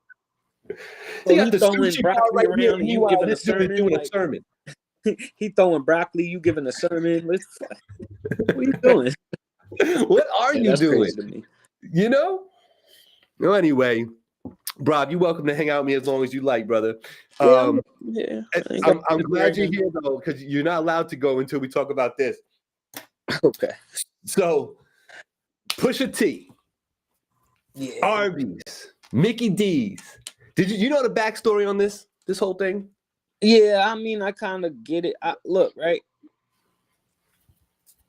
so you throwing broccoli right around and you giving a sermon. He throwing broccoli, you giving a sermon. What are you doing? What are you doing? Well, anyway, Rob, you're welcome to hang out with me as long as you like, brother. I'm glad you're here, though, because you're not allowed to go until we talk about this. Okay. So, Pusha T, Arby's, Mickey D's. Did you know the backstory on this this whole thing? Yeah, I mean, I kind of get it. Look, right?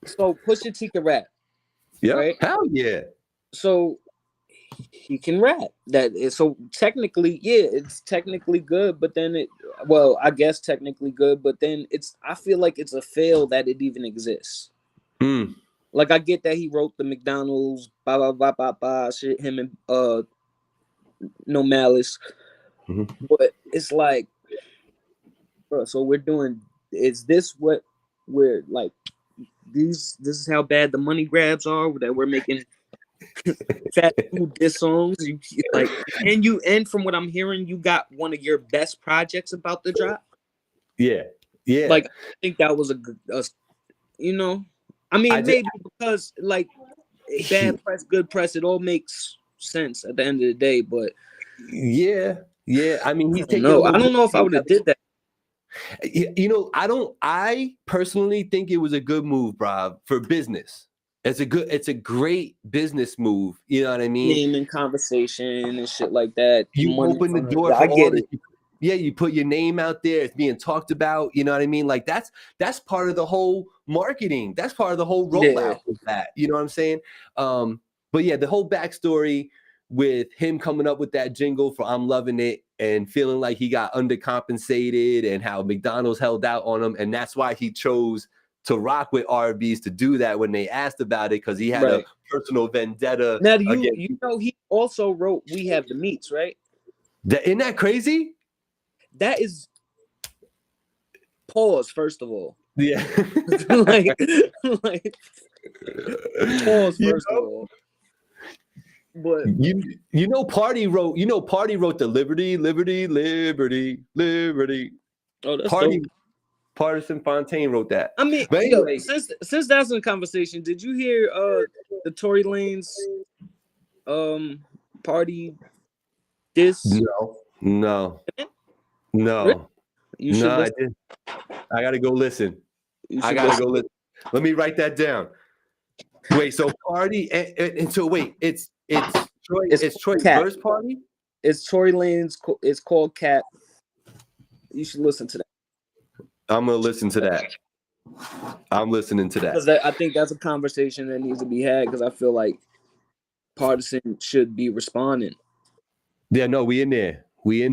So Pusha T can rap. Yeah, right? Hell yeah. So he can rap. So technically, yeah, it's technically good, but then I guess technically good, but then I feel like it's a fail that it even exists. Like I get that he wrote the McDonald's blah blah blah blah blah shit, him and No Malice. But it's like, bro, so is this what we're like, this is how bad the money grabs are, that we're making fat food diss songs, and from what I'm hearing, you got one of your best projects about to drop. Yeah. Like I think that was a I mean, maybe because like bad press, good press, it all makes sense at the end of the day. But yeah. I mean, he's taking. I don't know if I would have did that. I personally think it was a good move, bro, for business. It's a great business move. You know what I mean? Name and conversation and shit like that. You open the door for all this. Yeah, you put your name out there. It's being talked about. You know what I mean? Like that's part of the whole marketing. That's part of the whole rollout with that. You know what I'm saying? But yeah, the whole backstory with him coming up with that jingle for "I'm Loving It" and feeling like he got undercompensated and how McDonald's held out on him, and that's why he chose to rock with R&B's to do that when they asked about it, because he had a personal vendetta. Now, you know he also wrote "We Have the Meats," right? Isn't that crazy? That is pause, first of all. Yeah. like pause, first of all. But Party wrote the Liberty. Oh, that's dope. Partisan Fontaine wrote that. I mean, but anyway, since that's in the conversation, did you hear the Tory Lanez party diss? No. Really? You should I didn't. I gotta go listen. Let me write that down. Wait, so party and so wait, it's Troy's verse party? It's Tory Lanez. It's called Cap. You should listen to that. I'm gonna listen to that. I'm listening to that. Because I think that's a conversation that needs to be had, because I feel like Partisan should be responding. Yeah, no, we in there. We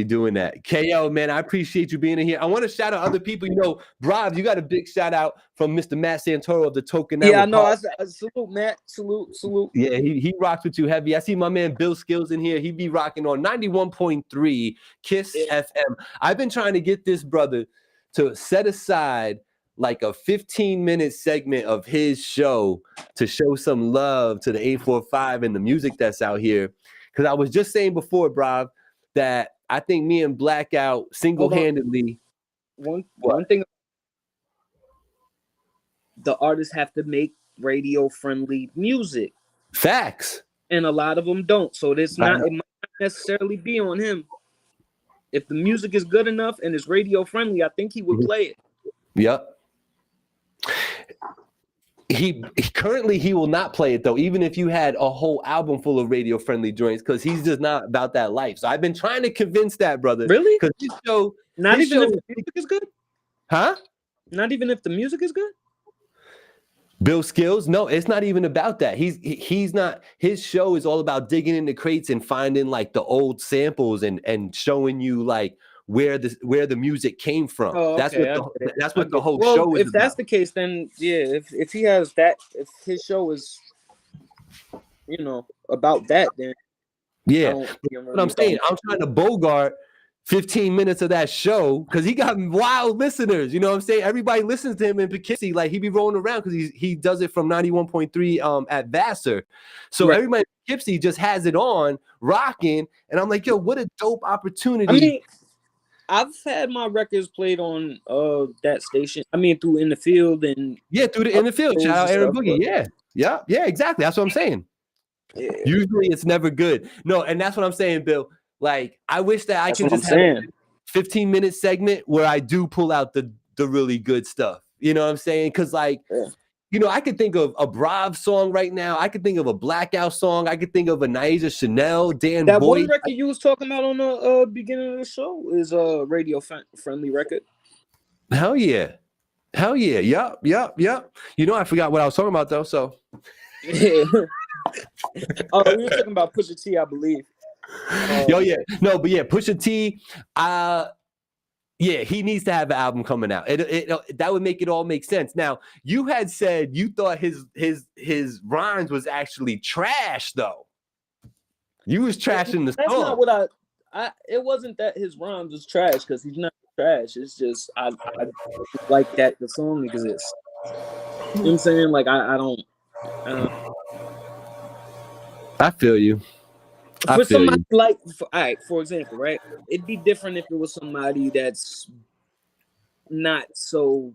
doing that. KO, man, I appreciate you being in here. I want to shout out other people. Brav, you got a big shout out from Mr. Matt Santoro of the Talkin Bout. Yeah, I know. I salute Matt. Salute. Yeah, he rocks with you heavy. I see my man Bill Skills in here. He be rocking on 91.3 Kiss FM. I've been trying to get this brother to set aside like a 15-minute segment of his show to show some love to the 845 and the music that's out here. Because I was just saying before, Brav, that I think me and Blackout single-handedly. One thing, the artists have to make radio-friendly music. Facts. And a lot of them don't. So it might not necessarily be on him. If the music is good enough and it's radio-friendly, I think he would play it. Yep. He currently will not play it though, even if you had a whole album full of radio friendly joints, because he's just not about that life. So I've been trying to convince that brother. Really? Because his show, if the music is good? Huh? Not even if the music is good? Bill Skills? No, it's not even about that. He's not. His show is all about digging into crates and finding like the old samples and showing you like where the music came from. Oh, okay. That's what the whole show is. If that's the case, then yeah, if he has that, if his show is, about that, then yeah. What I'm saying, I'm trying to bogart 15 minutes of that show because he got wild listeners. You know what I'm saying? Everybody listens to him in Poughkeepsie. Like he be rolling around because he does it from 91.3 at Vassar. So everybody in Poughkeepsie just has it on, rocking, and I'm like, yo, what a dope opportunity. I mean, I've had my records played on that station. I mean, through In the Field and through the In the Field. Shout out Aaron Boogie. Yeah, exactly. That's what I'm saying. Yeah. Usually it's never good. No, and that's what I'm saying, Bill. Like, I wish that I could just have a 15-minute segment where I do pull out the really good stuff. You know what I'm saying? Because like You know, I could think of a Brav song right now. I could think of a Blackout song. I could think of a Naija Chanel, Dan That Boy. one record you was talking about on the beginning of the show is a radio friendly record. Hell yeah. Hell yeah. Yup. You know, I forgot what I was talking about though. So Yeah. Oh, we were talking about Pusha T, I believe. yeah. No, but yeah, Pusha T, yeah, he needs to have an album coming out. That would make it all make sense. Now, you had said you thought his rhymes was actually trash, though. You was trashing the song. That's not what I. It wasn't that his rhymes was trash, because he's not trash. It's just I like that the song exists. You know what I'm saying? Like I don't. I feel you. For somebody like, all right, for example, right? It'd be different if it was somebody that's not so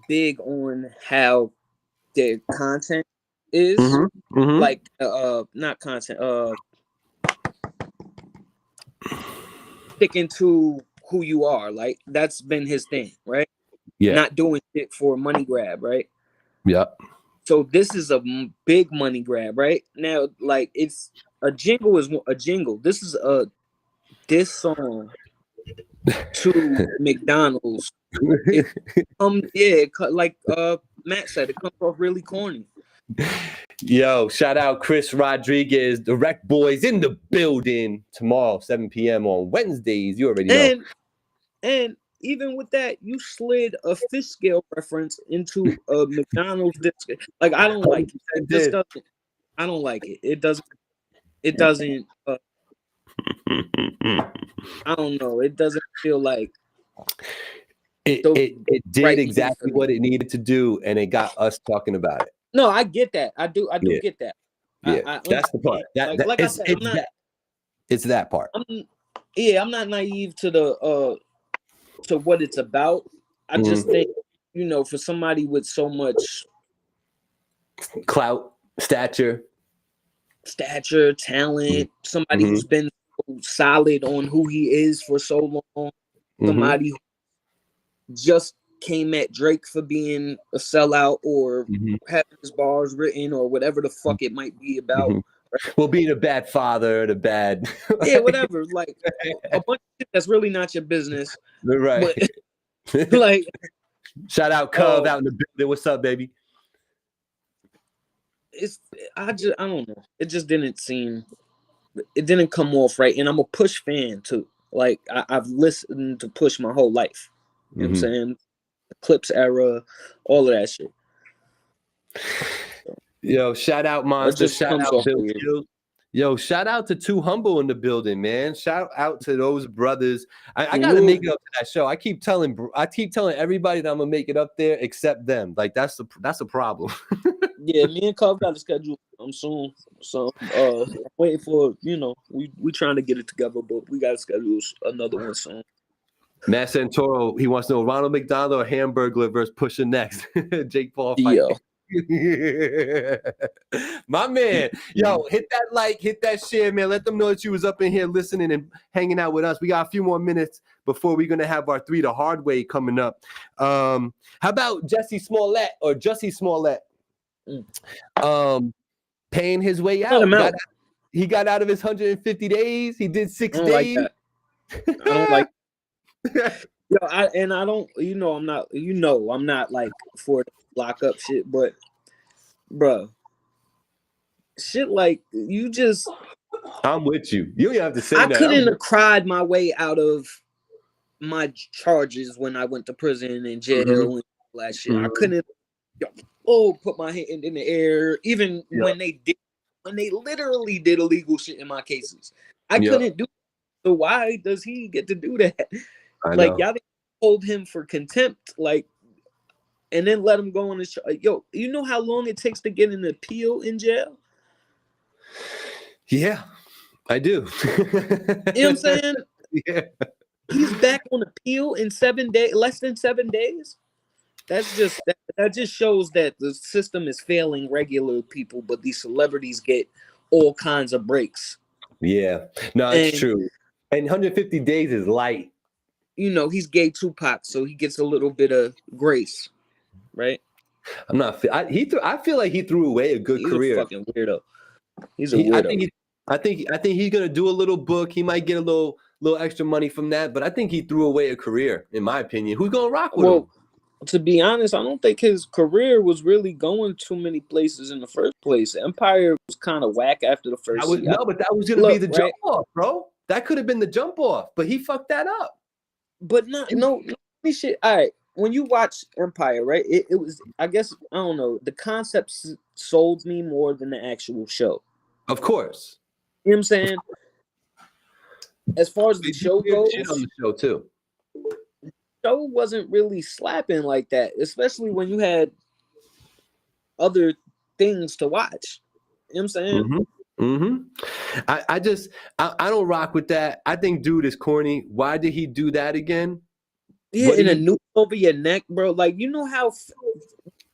big on how their content is, like not content, sticking to who you are. Like that's been his thing, right? Yeah. Not doing shit for a money grab, right? Yeah. So this is a big money grab, right? Now, like it's a jingle is a jingle. This is this song to McDonald's. Like Matt said, it comes off really corny. Yo, shout out Chris Rodriguez, the Rec Boys in the building tomorrow, 7 p.m. on Wednesdays. You already know. And even with that, you slid a fish scale reference into a McDonald's disc. Like I don't like it. I don't like it. It doesn't. I don't know. It doesn't feel like it did right exactly what it needed to do, and it got us talking about it. No, I get that. I do get that. Yeah, that's the part. Like I said, it's that part. I'm not naive to the to what it's about. I just think, you know, for somebody with so much clout, stature, talent, somebody who's been so solid on who he is for so long, somebody who just came at Drake for being a sellout or having his bars written or whatever the fuck it might be about. Right? Well, being a bad father, the bad yeah, whatever. Like a bunch of shit that's really not your business. Right. But, like shout out Cub out in the building. What's up, baby? I don't know. It just didn't come off right. And I'm a Push fan too. Like I've listened to Push my whole life. You know what I'm saying? The Clips era, all of that shit. Yo, shout out Monster, shout out Bill Shields. Yo, shout out to Too Humble in the building, man. Shout out to those brothers. I gotta make it up to that show. I keep telling everybody that I'm gonna make it up there except them. Like that's a problem. Yeah, me and Cub got to schedule soon. So waiting for, you know, we trying to get it together, but we gotta schedule another one soon. Matt Santoro, he wants to know Ronald McDonald or Hamburglar versus Pusha next. Jake Paul fight. Yo. My man, yo, hit that like, hit that share, man. Let them know that you was up in here listening and hanging out with us. We got a few more minutes before we're gonna have our 3 the hard way coming up. How about Jussie Smollett paying his way out? He got out of his 150 days. He did 6 days. Like I don't like yo, I don't, I'm not like for lock up shit, but bro, shit like you just I'm with you. You don't have to say I that. couldn't have cried my way out of my charges when I went to prison and jail and all that shit. I couldn't put my hand in the air, even when they literally did illegal shit in my cases. I couldn't do it. So why does he get to do that? Like y'all didn't hold him for contempt, like, and then let him go on his yo. You know how long it takes to get an appeal in jail? Yeah, I do. You know what I'm saying? Yeah. He's back on appeal in 7 days, less than 7 days. That's just that just shows that the system is failing regular people, but these celebrities get all kinds of breaks. Yeah, no, it's true. And 150 days is light. You know, he's gay Tupac, so he gets a little bit of grace, right? I'm not. I feel like he threw away a good He's career. a fucking weirdo. He's a weirdo. I think he's gonna do a little book. He might get a little extra money from that, but I think he threw away a career, in my opinion. Who's gonna rock with him? To be honest, I don't think his career was really going too many places in the first place. Empire was kind of whack after the first season. No, but that was gonna be the jump off, bro. That could have been the jump off, but he fucked that up. But no shit. All right, when you watch Empire, right? It was, I guess, I don't know. The concept sold me more than the actual show. Of course. You know what I'm saying? As far as the show goes, shit on the show too. The show wasn't really slapping like that, especially when you had other things to watch. You know what I'm saying? I don't rock with that. I think dude is corny. Why did he do that again? Yeah, in a noose over your neck, bro. Like, you know how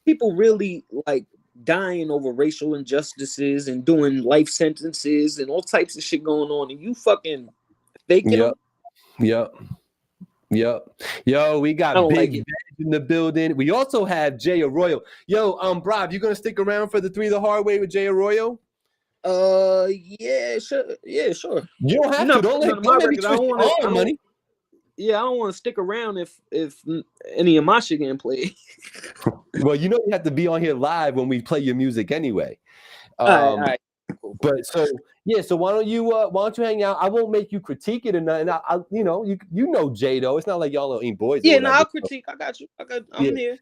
people really like dying over racial injustices and doing life sentences and all types of shit going on, and you fucking faking them? Yep. Yo, we got Big Veg in the building. We also have Jay Arroyo. Yo, Brob, you gonna stick around for the 3 the Hard Way with Jay Arroyo? Yeah, sure. Yeah, sure. You don't have to. Don't let me twist your arm, money. Yeah, I don't want to stick around if any of my shit getting played. Well, you have to be on here live when we play your music anyway. All right. Cool. But so why don't you hang out? I won't make you critique it or nothing. I you know Jay though. It's not like y'all ain't boys. Yeah, no, I'll critique. I got you. I'm here.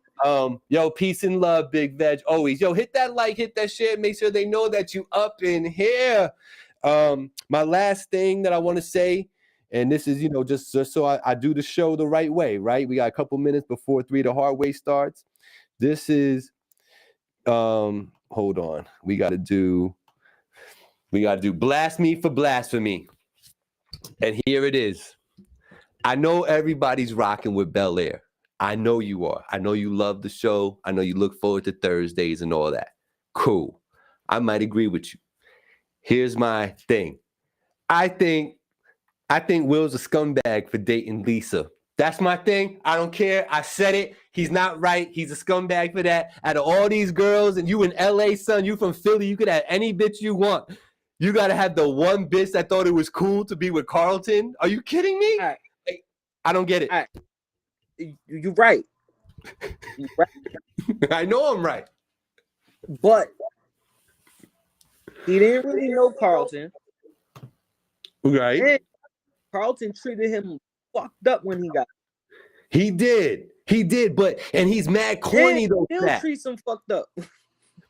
Yo, peace and love, Big Veg. Always. Yo, hit that like, hit that share. Make sure they know that you up in here. My last thing that I want to say, and this is just so I do the show the right way, right? We got a couple minutes before 3 the Hard Way starts. This is hold on. We got to do Blast Me for Blasphemy. And here it is. I know everybody's rocking with Bel Air. I know you are. I know you love the show. I know you look forward to Thursdays and all that. Cool. I might agree with you. Here's my thing. I think Will's a scumbag for dating Lisa. That's my thing. I don't care. I said it. He's not right. He's a scumbag for that. Out of all these girls, and you in LA, son, you from Philly, you could have any bitch you want. You got to have the one bitch that thought it was cool to be with Carlton. Are you kidding me? Right. I don't get it. Right. You're right. I know I'm right. But he didn't really know Carlton. Right. And Carlton treated him fucked up when he got. He did, and he's mad corny though. He'll treat him fucked up.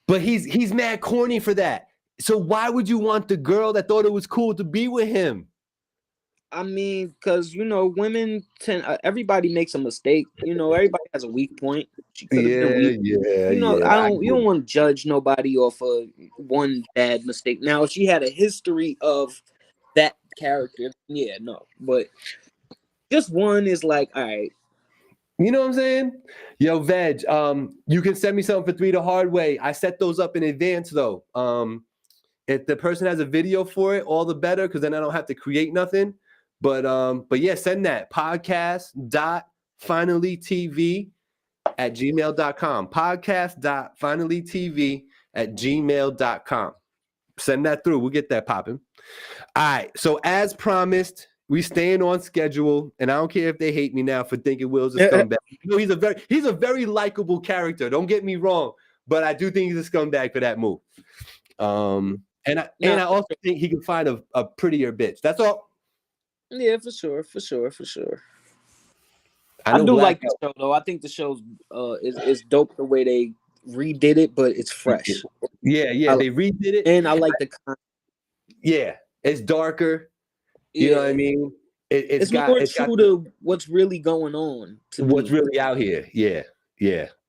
But he's mad corny for that. So why would you want the girl that thought it was cool to be with him? I mean, because women tend. Everybody makes a mistake. Everybody has a weak point. She could have been weak. Yeah. You don't want to judge nobody off of one bad mistake. Now, if she had a history of that character, yeah, no. But just one is like, all right. You know what I'm saying? Yo, Veg, you can send me something for 3 the Hard Way. I set those up in advance though. If the person has a video for it, all the better, because then I don't have to create nothing. But yeah, send that podcast.finallytv@gmail.com. Podcast.finallytv@gmail.com. Send that through. We'll get that popping. All right. So as promised, we staying on schedule, and I don't care if they hate me now for thinking Will's a scumbag. He's a very likable character. Don't get me wrong, but I do think he's a scumbag for that move. And I also think he can find a prettier bitch. That's all. Yeah, for sure. I do like the show though. I think the show's is dope the way they redid it, but it's fresh. Yeah, they redid it, and I like the. Yeah, it's darker. You know what I mean? It's more true to what's really going on. What's really out here? Yeah.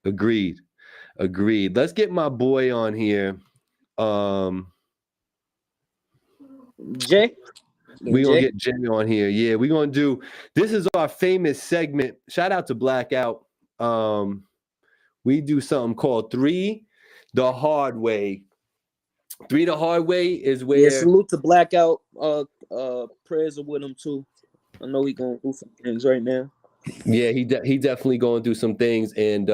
Agreed. Let's get my boy on here. Jay. We're gonna get Jay on here. Yeah, we're gonna do this is our famous segment. Shout out to Blackout. We do something called 3 the Hard Way. 3 the Hard Way is where salute to Blackout. Prayers are with him too. I know he gonna do some things right now. Yeah, he definitely going through some things, and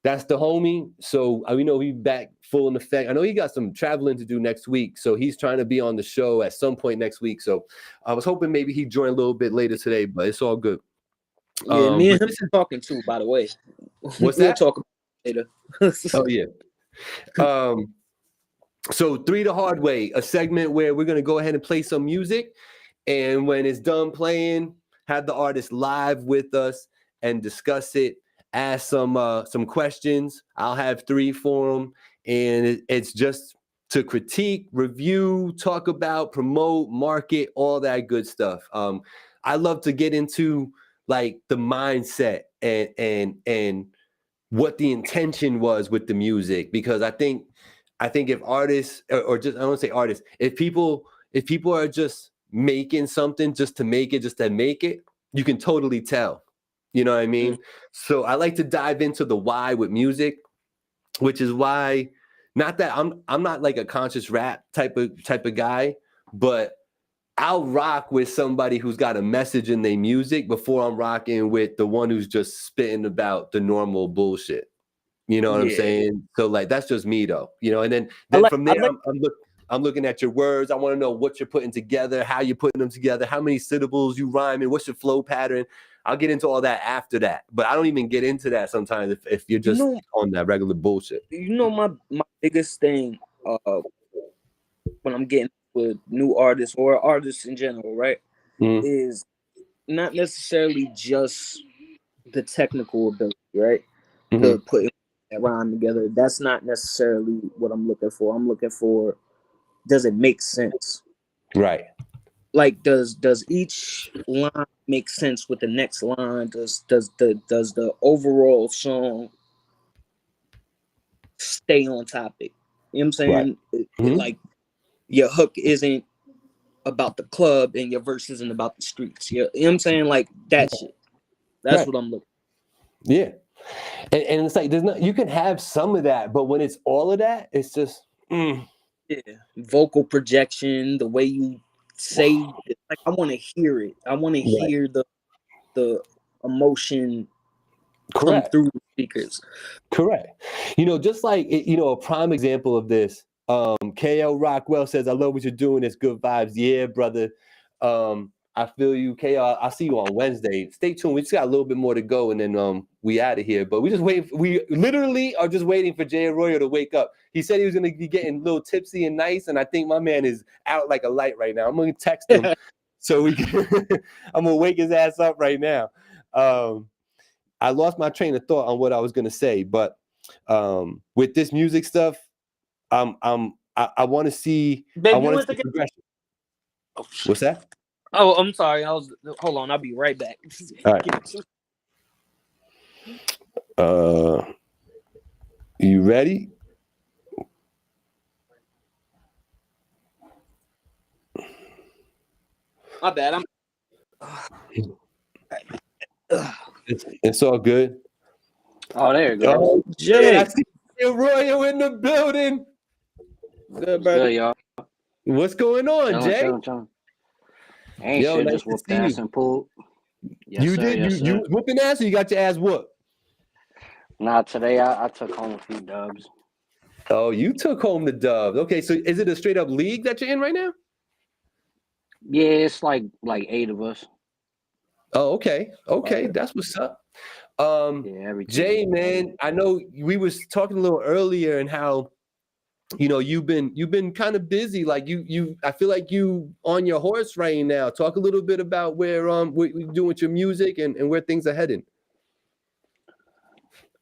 That's the homie. So we know he's back full in effect. I know he got some traveling to do next week. So he's trying to be on the show at some point next week. So I was hoping maybe he'd join a little bit later today, but it's all good. Yeah, me and him are talking too, by the way. What's we'll that? talk about it later. Oh, yeah. So 3 the Hard Way, a segment where we're going to go ahead and play some music. And when it's done playing, have the artist live with us and discuss it. Ask some questions. I'll have 3 for them, and it's just to critique, review, talk about, promote, market, all that good stuff. I love to get into like the mindset and what the intention was with the music, because I think if artists or just, I don't say artists, if people are just making something just to make it, you can totally tell. You know what I mean? So I like to dive into the why with music, which is why, not that I'm not like a conscious rap type of guy, but I'll rock with somebody who's got a message in their music before I'm rocking with the one who's just spitting about the normal bullshit. You know what I'm saying? So like, that's just me though, you know, and then from there, I'm looking at your words. I want to know what you're putting together, how you're putting them together, how many syllables you rhyme in, what's your flow pattern. I'll get into all that after that, but I don't even get into that sometimes if you're just on that regular bullshit. You know, my biggest thing when I'm getting with new artists or artists in general, right, is not necessarily just the technical ability, right, to put that rhyme together. That's not necessarily what I'm looking for. I'm looking for, does it make sense? Right. Like, does each line make sense with the next line? Does the overall song stay on topic? You know what I'm saying? Right. Like, your hook isn't about the club and your verse isn't about the streets. You know what I'm saying? Like, that shit. That's what I'm looking for. Yeah. And it's like, you can have some of that, but when it's all of that, it's just vocal projection, the way you say it, like, I want to hear it. I want to hear the emotion come through the speakers. Correct. You know, just like a prime example of this, KL Rockwell says, I love what you're doing. It's good vibes. Yeah, brother. I feel you, KL. I'll see you on Wednesday. Stay tuned. We just got a little bit more to go, and then we out of here. But we literally are just waiting for Jay Arroyo to wake up. He said he was gonna be getting a little tipsy and nice, and I think my man is out like a light right now. I'm gonna text him so we can I'm gonna wake his ass up right now. I lost my train of thought on what I was gonna say, but with this music stuff, I want to see. Babe, I want to see progression. Oh, what's that? Oh, I'm sorry. Hold on. I'll be right back. All right. You ready? My bad. It's all good. Oh, there you go. Oh, Jay, I see Arroyo in the building. Good, brother. Good, y'all. What's going on, Jay? Ain't shit, just whooped ass and pulled. Yes, you sir, did? Yes, you whooping ass, or you got your ass whooped? Nah, today I took home a few dubs. Oh, you took home the dubs. Okay, so is it a straight up league that you're in right now? Yeah, it's like 8 of us. Oh, okay. That's what's up. Jay, man, I know we was talking a little earlier and how, you've been kind of busy. Like I feel like you on your horse right now. Talk a little bit about where what you're doing with your music and where things are heading.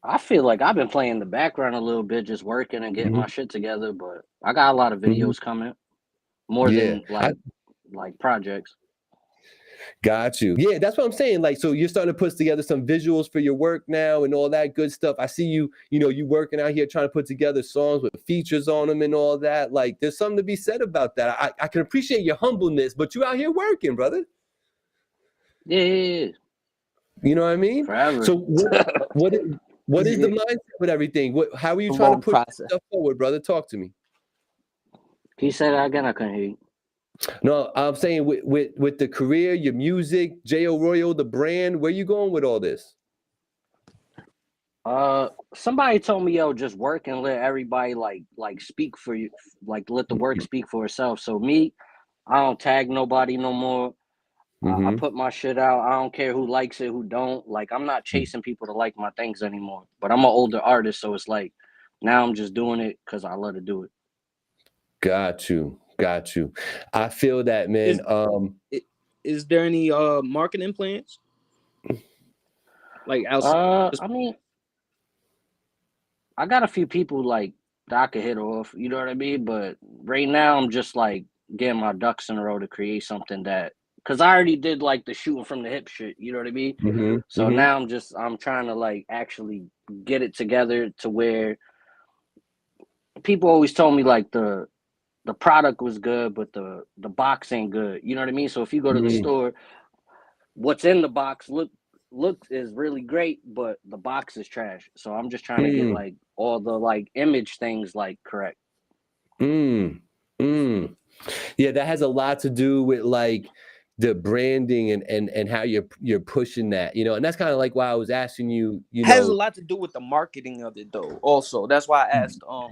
I feel like I've been playing in the background a little bit, just working and getting my shit together. But I got a lot of videos coming, more than like projects. Got you. Yeah, that's what I'm saying. Like, so you're starting to put together some visuals for your work now and all that good stuff. I see you working out here trying to put together songs with features on them and all that. Like, there's something to be said about that. I can appreciate your humbleness, but you out here working, brother. Yeah. You know what I mean? Forever. So what is the mindset with everything? How are you trying to push stuff forward, brother? Talk to me. Can you say that again? I couldn't hear you. No, I'm saying with the career, your music, Jay Arroyo, the brand, where you going with all this? Somebody told me, yo, just work and let everybody like speak for you, like let the work speak for itself. So me, I don't tag nobody no more. I put my shit out. I don't care who likes it, who don't. Like, I'm not chasing people to like my things anymore. But I'm an older artist, so it's like now I'm just doing it because I love to do it. Got you. I feel that, man. Is there any marketing plans? Like outside? I mean, I got a few people like that I could hit off. You know what I mean? But right now, I'm just like getting my ducks in a row to create something that. Because I already did like the shooting from the hip shit, you know what I mean? So now I'm trying to like actually get it together to where people always told me like the product was good, but the box ain't good. You know what I mean? So if you go to the store, what's in the box looks is really great, but the box is trash. So I'm just trying to get like all the like image things like correct. Yeah, that has a lot to do with like the branding and how you're pushing that, you know, and that's kind of like why I was asking you, you know, has a lot to do with the marketing of it though. Also, that's why I asked about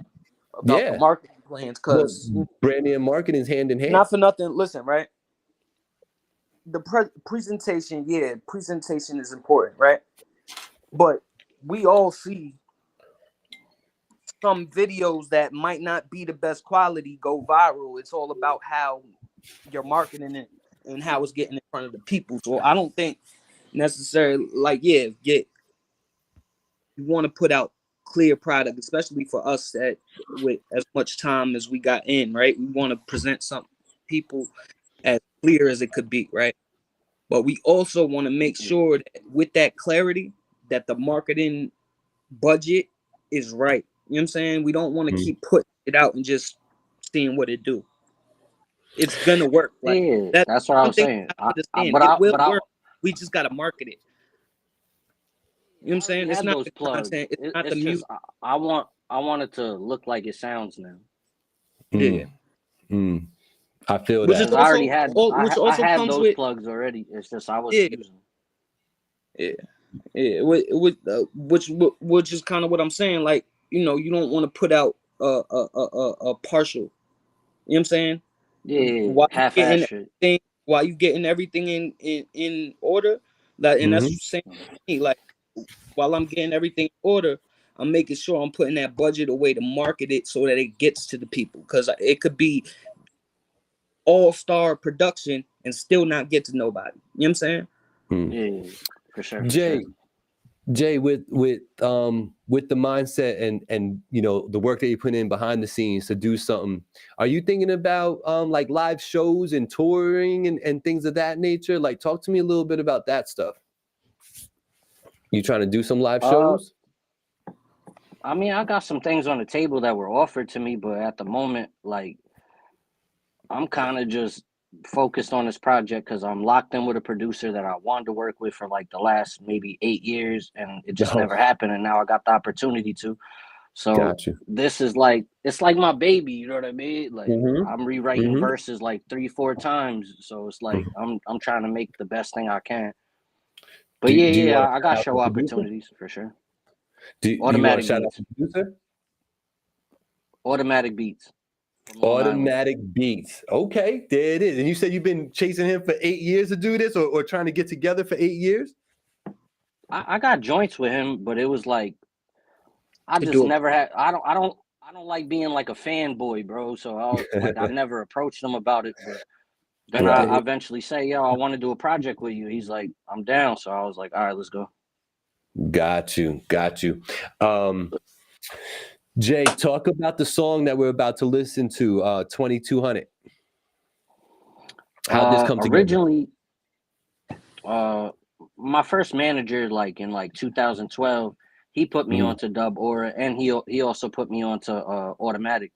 the marketing plans, because branding and marketing is hand in hand. Not for nothing. Listen, right? The presentation is important, right? But we all see some videos that might not be the best quality go viral. It's all about how you're marketing it and how it's getting in front of the people. So I don't think necessarily like you want to put out clear product, especially for us that with as much time as we got in, right? We want to present something to people as clear as it could be, right? But we also want to make sure that with that clarity that the marketing budget is right. You know what I'm saying? We don't want to keep putting it out and just seeing what it do. It's gonna work. Like that's what I was saying. It will work. We just gotta market it. You know what I'm saying? It's not the content. It's not the music. I want it to look like it sounds now. Yeah. I feel that. I already had. I had those plugs already. It's just I wasn't using them. Yeah. Which is kind of what I'm saying. Like, you know, you don't want to put out a partial. You know what I'm saying? Yeah. Half-ass shit. While you getting everything in order, like, and that's the same thing. Like, while I'm getting everything in order, I'm making sure I'm putting that budget away to market it so that it gets to the people. Because it could be all-star production and still not get to nobody. You know what I'm saying? Yeah, for sure. Jay, with the mindset and you know the work that you put in behind the scenes to do something, are you thinking about like live shows and touring and things of that nature? Like, talk to me a little bit about that stuff. You trying to do some live shows? I mean, I got some things on the table that were offered to me, but at the moment, like, I'm kind of just focused on this project because I'm locked in with a producer that I wanted to work with for like the last maybe 8 years, and it just never happened. And now I got the opportunity to. So this is like, it's like my baby, you know what I mean? Like I'm rewriting verses like 3-4 times. So it's like I'm trying to make the best thing I can. But I got show opportunities for sure. Do you want to shout out the producer? Automatic Beats. Automatic Beats. Okay, there it is. And you said you've been chasing him for 8 years to do this, or trying to get together for 8 years? I got joints with him, but it was like I just never had. I don't like being like a fanboy, bro. So I never approached him about it. But then I eventually say, yo, I want to do a project with you. He's like, I'm down. So I was like, all right, let's go. Got you. Jay, talk about the song that we're about to listen to, 2200. How'd this come together? Originally, my first manager, like in like 2012, he put me onto Dub Aura, and he also put me onto Automatic.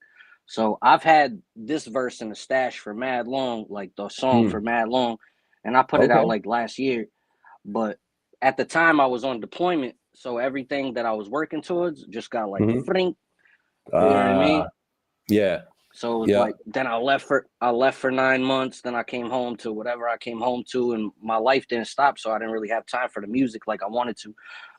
So I've had this verse in the stash for mad long, like the song for mad long, and I put it out like last year. But at the time, I was on deployment, so everything that I was working towards just got like frink. You know what I mean? Yeah. So it was like, then I left for 9 months. Then I came home to whatever I came home to, and my life didn't stop. So I didn't really have time for the music like I wanted to.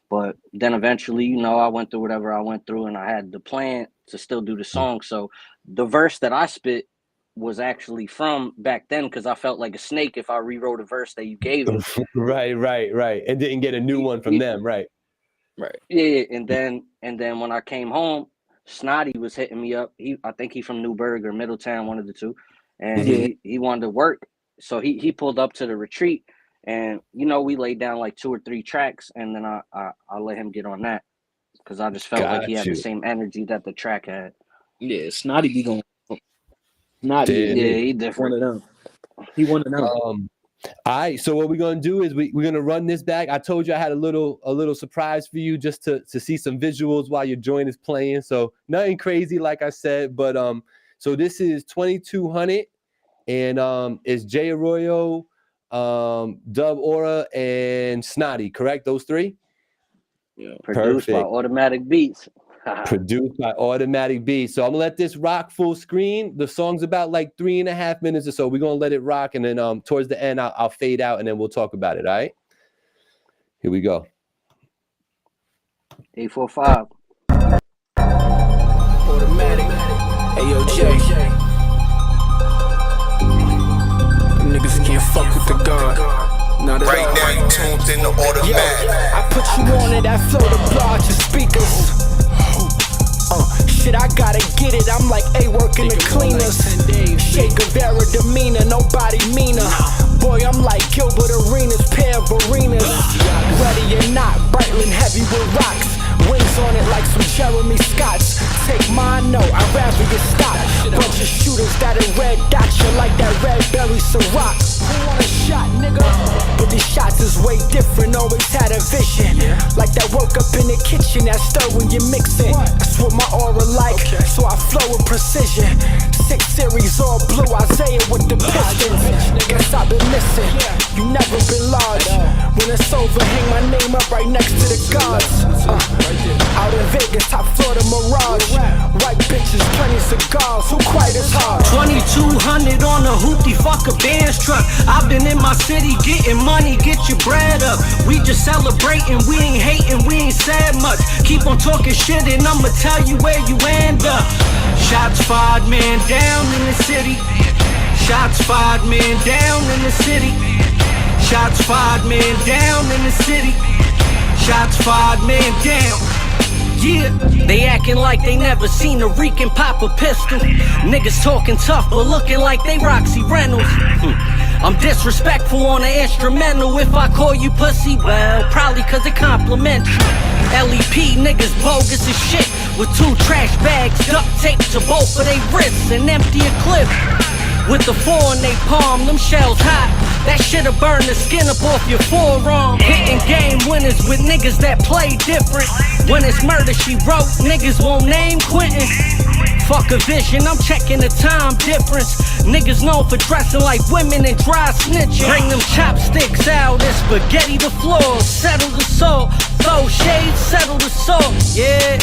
But then eventually, you know, I went through whatever I went through, and I had the plan to still do the song. So the verse that I spit was actually from back then, because I felt like a snake if I rewrote a verse that you gave me. Right. And didn't get a new one from them, right? Yeah, and then when I came home, Snotty was hitting me up. I think he's from Newburgh or Middletown, one of the two, and he wanted to work. So he pulled up to the retreat, and you know, we laid down like 2 or 3 tracks, and then I let him get on that because I just felt like he had the same energy that the track had. Yeah, Snotty be going. Snotty, yeah, he different. One of them. He one of them. All right, so what we're gonna do is we're gonna run this back. I told you I had a little surprise for you, just to see some visuals while your joint is playing. So nothing crazy, like I said, but so this is 2200, and it's Jay Arroyo, Dub Aura, and Snotty, correct? Those 3? Yeah. Produced by Automatic Beats. Produced by Automatic Beats. So I'm gonna let this rock full screen. The song's about like 3.5 minutes or so. We're gonna let it rock, and then towards the end I'll fade out, and then we'll talk about it. All right. Here we go. 845. Automatic. Hey yo, Jay. Niggas can't fuck with the God. Not at right all. now you tuned in to Automatic. I put you on it, that flow to blow out your speakers. Shit, I gotta get it, I'm like A working the cleaners. Shea Guevara demeanor, nobody meaner. Boy, I'm like Gilbert Arenas, pair of arenas. Ready or not, Brightland heavy with rocks. Wings on it like some Jeremy Scotts. Take mine, no, I'd rather you stop. Bunch of shooters that are red dot you like that red berry Ciroc. Who want a shot, nigga? But these shots is way different, always had a vision. Like that woke up in the kitchen, that stir when you mix it. That's what my aura like, so I flow with precision. 6 series all blue, Isaiah with the pistons. Guess I've been missing, you never been large. When it's over, hang my name up right next to the gods. Out in Vegas, top floor the Mirage. White bitches, plenty cigars, who quite as hard. 2200 on a hoopty, fuck a Benz truck. I've been in my city getting money, get your bread up. We just celebrating, we ain't hating, we ain't said much. Keep on talking shit and I'ma tell you where you end up. Shots fired, man down in the city. Shots fired, man down in the city. Shots fired, man down in the city. Shots fired, man down. Yeah, they acting like they never seen a Rican pop a pistol. Niggas talking tough but looking like they Roxy Reynolds. I'm disrespectful on an instrumental. If I call you pussy, well, probably cause it compliments you. LEP niggas bogus as shit, with 2 trash bags duct taped to both of they wrists and empty a clip. With the 4 in they palm, them shells hot. That shit'll burn the skin up off your forearm. Hitting game winners with niggas that play different. When it's murder she wrote, niggas won't name Quentin. Fuck a vision, I'm checking the time difference. Niggas known for dressing like women and dry snitching. Bring them chopsticks out and spaghetti the floor. Settle the soul, throw shade, settle the soul. Yeah,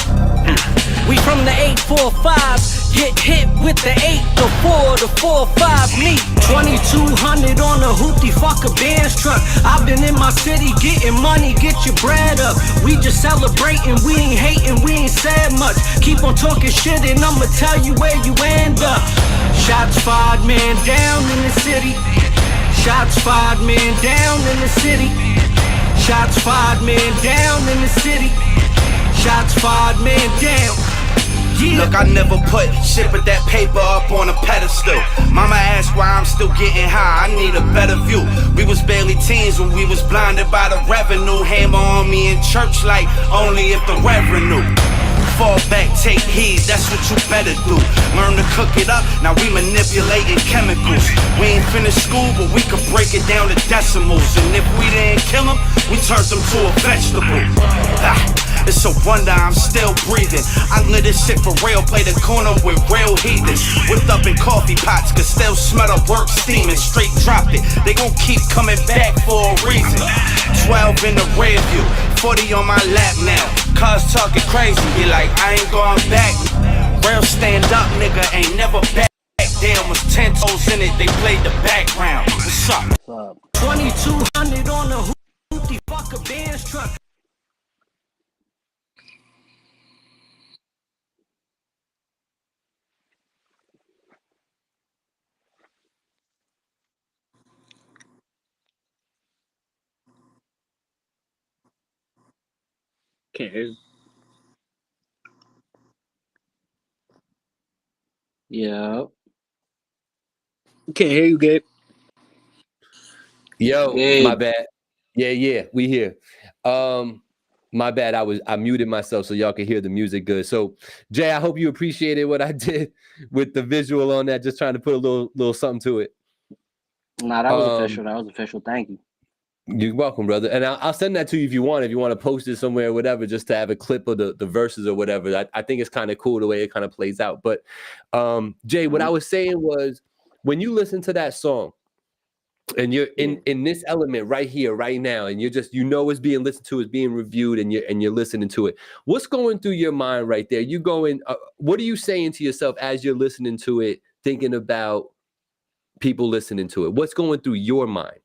we from the 845. Get hit with the 8, the 4, the 4-5, me. 2200 on a hoopty, fuck a Benz truck. I've been in my city getting money, get your bread up. We just celebrating, we ain't hating, we ain't said much. Keep on talking shit and I'ma tell you where you end up. Shots fired, man down in the city. Shots fired, man down in the city. Shots fired, man down in the city. Shots fired, man down. Yeah. Look, I never put shit but that paper up on a pedestal. Mama asked why I'm still getting high, I need a better view. We was barely teens when we was blinded by the revenue. Hammer on me in church like only if the reverend knew. Fall back, take heed, that's what you better do. Learn to cook it up, now we manipulating chemicals. We ain't finished school, but we could break it down to decimals. And if we didn't kill them, we turned them to a vegetable. It's a wonder I'm still breathing. I lit this shit for real, play the corner with real heathens. Whipped up in coffee pots, could still smell the work steaming. Straight dropped it, they gon' keep coming back for a reason. 12 in the rear view, 40 on my lap now. Cuz talking crazy, be like, I ain't going back. Real stand up nigga, ain't never back. Damn, was 10 toes in it, they played the background. What's up? 2200 on a hoopty, fuck a Benz truck. Can't hear you. Yeah. Can't hear you, Gabe. Yo, Gabe. my bad. Yeah, we here. My bad. I muted myself so y'all can hear the music good. So, Jay, I hope you appreciated what I did with the visual on that. Just trying to put a little something to it. Nah, that was official. That was official. Thank you. You're welcome, brother. And I'll send that to you if you want. If you want to post it somewhere or whatever, just to have a clip of the verses or whatever. I think it's kind of cool the way it kind of plays out. But Jay, what I was saying was, when you listen to that song, and you're in this element right here, right now, and you're just, it's being listened to, it's being reviewed, and you're listening to it. What's going through your mind right there? You going, what are you saying to yourself as you're listening to it, thinking about people listening to it? What's going through your mind?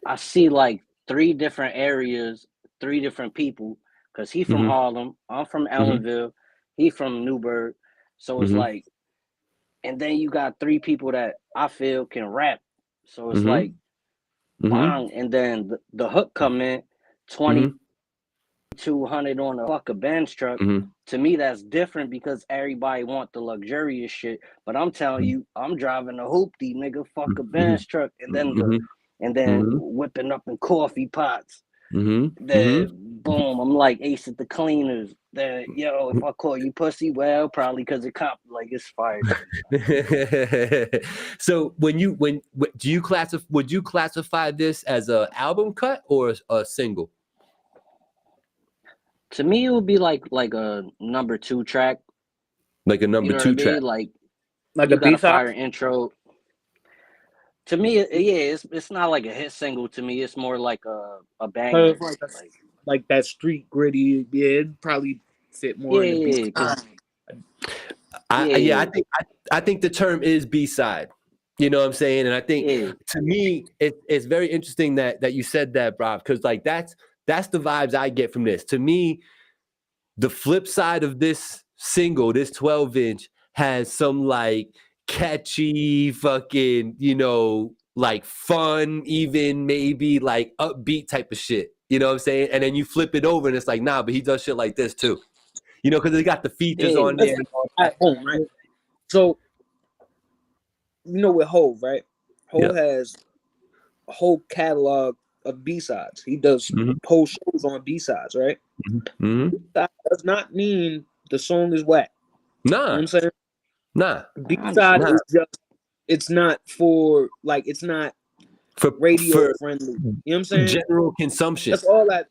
I see like 3 different areas, 3 different people, because he from Harlem, I'm from Ellenville, he from Newburgh, so it's like, and then you got 3 people that I feel can rap, so it's like, bang, and then the hook come in, 2,200 on a fucking Benz truck. To me, that's different because everybody want the luxurious shit, but I'm telling you, I'm driving a hoopty, nigga, fuck a Benz truck, and then whipping up in coffee pots. Then boom, I'm like Ace at the Cleaners. Then if I call you pussy, well, probably because it cop like it's fire. So would you classify this as a album cut or a single? To me, it would be like a number 2 track. Like a number 2 track. Like a got a fire intro. To me, it's not like a hit single. To me, it's more like a banger. Like that street gritty. Yeah, it'd probably fit more in the B-side. I think the term is B-side. You know what I'm saying? And I think to me, it's very interesting that you said that, bro, because like that's the vibes I get from this. To me, the flip side of this single, this 12-inch, has some like catchy fucking, like fun, even maybe like upbeat type of shit. You know what I'm saying? And then you flip it over and it's like, nah, but he does shit like this too. Because they got the features on there. At home, right? So, with Hov, right? Hov has a whole catalog of B-sides. He does whole shows on B-sides, right? That does not mean the song is whack. Nah. You know what I'm saying? Nah. B-side is just, it's not for, like, it's not for radio friendly. You know what I'm saying? General consumption. That's all that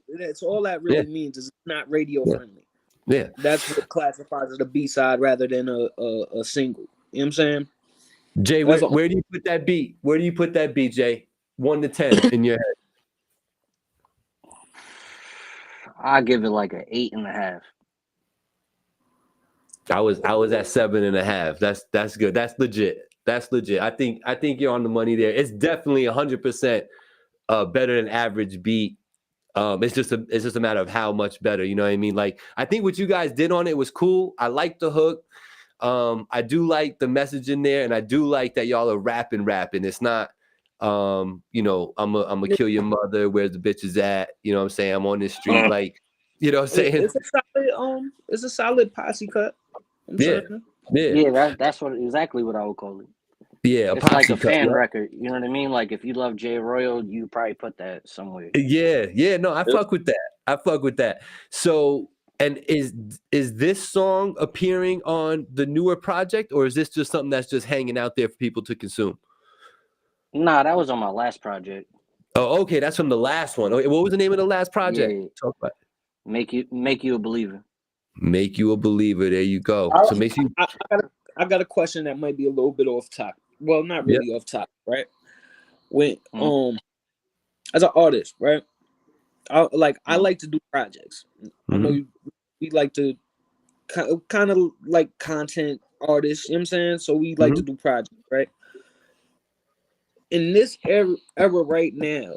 really means, is it's not radio friendly. Yeah. That's what classifies as a B-side rather than a single. You know what I'm saying? Jay, where do you put that beat? Where do you put that beat, Jay? 1 to 10 in your head. I give it like an 8.5. I was at 7.5. That's good. That's legit. I think you're on the money there. It's definitely 100% better than average beat. It's just a matter of how much better. You know what I mean? Like, I think what you guys did on it was cool. I like the hook. I do like the message in there, and I do like that y'all are rapping. It's not, I'm gonna kill your mother. Where's the bitches at? You know what I'm saying? I'm on this street, like, you know what I'm saying? It's a solid posse cut. That's exactly what I would call it. Yeah, it's like a fan record. You know what I mean? Like, if you love Jay Royal, you probably put that somewhere. Yeah. No, I fuck with that. So, and is this song appearing on the newer project, or is this just something that's just hanging out there for people to consume? Nah, that was on my last project. Oh, okay, that's from the last one. Okay, what was the name of the last project? Yeah. Talk about it. Make you a believer. Make you a believer. There you go. So make you. I got a question that might be a little bit off topic. Well, not really off topic, right? When as an artist, right? I like to do projects. I know we like to kind of like content artists. You know what I'm saying? So we like to do projects, right? In this era right now,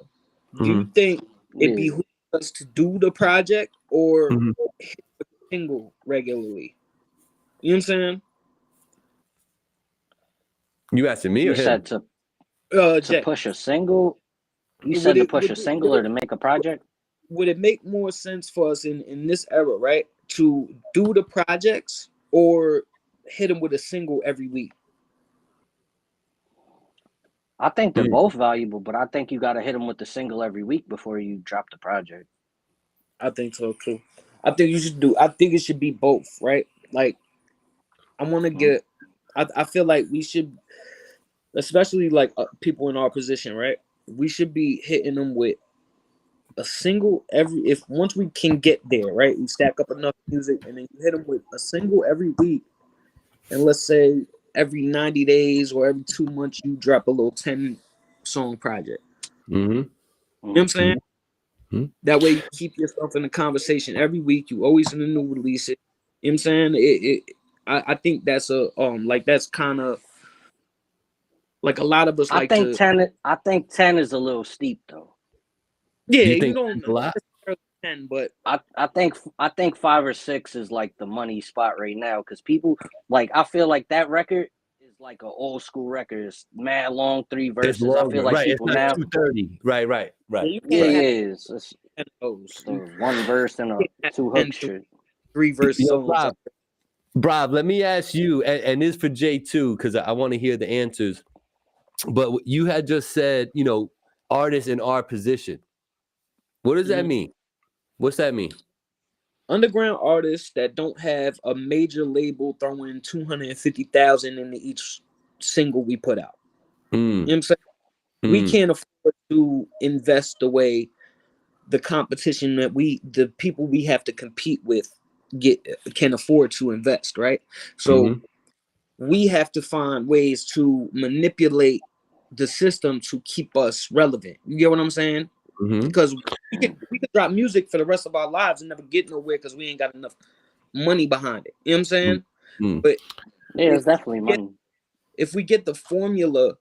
do you think it behooves us to do the project or hit the single regularly? You know what I'm saying? You asking me or him? Said to push a single? You said to push a single or to make a project? would it make more sense for us in this era, right, to do the projects or hit them with a single every week? I think they're both valuable, but I think you got to hit them with the single every week before you drop the project. I think so too. I think you should do. I think it should be both, right? Like, I want to get. I feel like we should, especially like people in our position, right? We should be hitting them with a single every. If once we can get there, right? We stack up enough music, and then you hit them with a single every week, and let's say every 90 days or every 2 months you drop a little 10-song project. Mm-hmm. You know what I'm saying? Mm-hmm. That way you keep yourself in the conversation every week. You always in the new releases. You know what I'm saying? I think that's a like that's kind of like a lot of us I think 10 is a little steep though. Yeah, you don't a lot. 10, but I think 5 or 6 is like the money spot right now because people like I feel like that record is like an old school record. It's mad long, 3 verses. I feel like people it's now 230. Right. It's 1 verse and a 2 hook shit. 3 verses. Rob, let me ask you, and this for Jay too, because I want to hear the answers. But you had just said, artists in our position. What does that mean? What's that mean? Underground artists that don't have a major label throwing $250,000 into each single we put out. You know what I'm saying? We can't afford to invest the way the competition that the people we have to compete with can afford to invest, right? So we have to find ways to manipulate the system to keep us relevant. You get what I'm saying? Because we could drop music for the rest of our lives and never get nowhere because we ain't got enough money behind it. You know what I'm saying? But yeah, it's definitely money. If we get the formula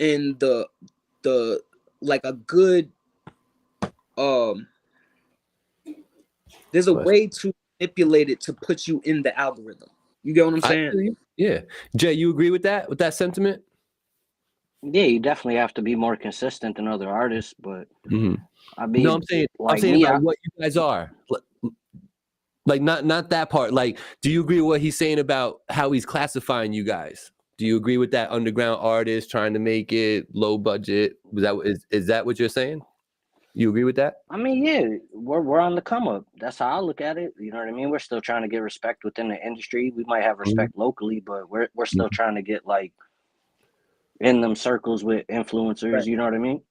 and the like a good there's a way to manipulate it to put you in the algorithm. You get what I'm saying? Yeah. Jay, you agree with that sentiment? Yeah, you definitely have to be more consistent than other artists, but I mean, no, I'm saying what you guys are. Like not that part. Like, do you agree with what he's saying about how he's classifying you guys? Do you agree with that underground artist trying to make it low budget? Is that what you're saying? You agree with that? I mean, yeah, we're on the come up. That's how I look at it. You know what I mean? We're still trying to get respect within the industry. We might have respect locally, but we're still trying to get like in them circles with influencers. Right. You know what I mean?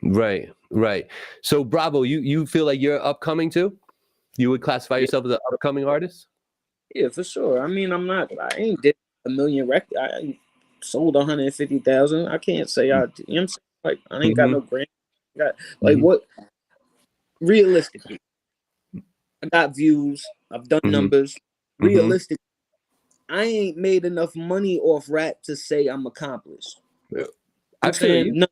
Right. So Bravo, you feel like you're upcoming too? You would classify yourself as an upcoming artist? Yeah, for sure. I mean, I ain't did a million records. I sold 150,000. I can't say like I ain't got no grant. Like what? Realistically, I got views. I've done numbers. Realistically, I ain't made enough money off rap to say I'm accomplished. I feel you. No.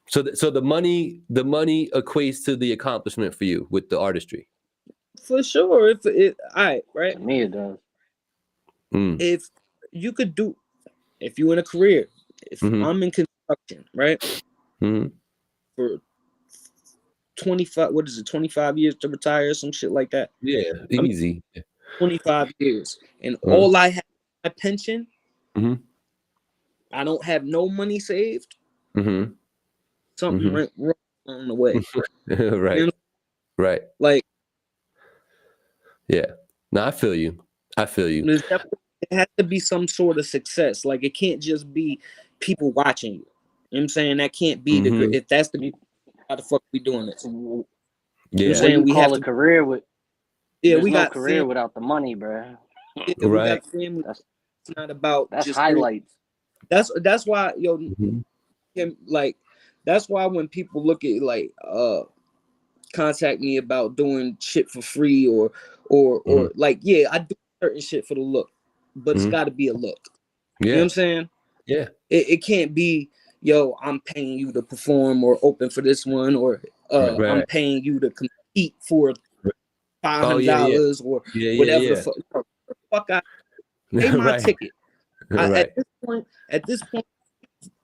So the money equates to the accomplishment for you with the artistry. For sure. All right, right. To me, it does. If you could do, if you're in a career, if I'm in construction, right, for 25 years to retire, some shit like that. Yeah, easy. 25 years, and all I have my pension. I don't have no money saved. Something went wrong on the way. Right. You know? Right. Like, yeah. No, I feel you. It has to be some sort of success. Like, it can't just be people watching you. You know what I'm saying? That can't be if that's how the fuck we doing this? Yeah. You saying we have a career with. Yeah, we got career without the money, bro. Yeah, we got family. It's not about that's just highlights. That's why like that's why when people look at like contact me about doing shit for free or like I do certain shit for the look, but it's got to be a look. You know what I'm saying? Yeah. It can't be I'm paying you to perform or open for this one or I'm paying you to compete for $500 or whatever the fuck I pay my ticket. At this point,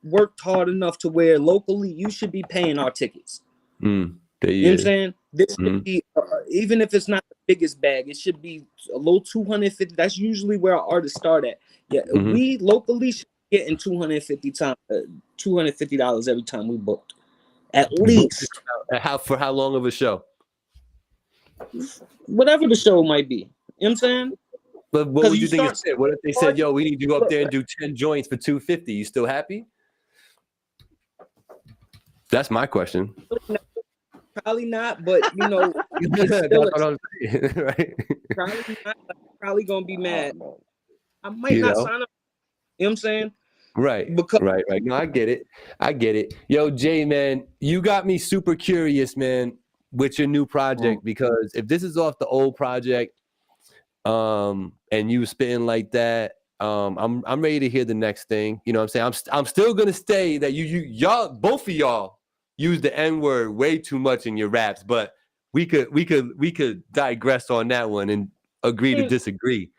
worked hard enough to where locally you should be paying our tickets. You know what I'm saying? This should be, even if it's not the biggest bag, it should be a low 250. That's usually where our artists start at. Yeah, we locally should be getting $250 every time we booked, at least. For how long of a show? Whatever the show might be. You know what I'm saying? But what would you think it said? What if they said, yo, we need to go up there and do 10 joints for $250? You still happy? That's my question. Probably not, but you know, right? Probably not. Probably gonna be mad. I might not sign up. You know what I'm saying? Right. Right. No, I get it. Yo, Jay, man, you got me super curious, man, with your new project, because if this is off the old project, and you spitting like that, I'm ready to hear the next thing. You know what I'm saying? I'm still gonna stay that y'all, both of y'all, use the N-word way too much in your raps, but we could digress on that one and agree to disagree.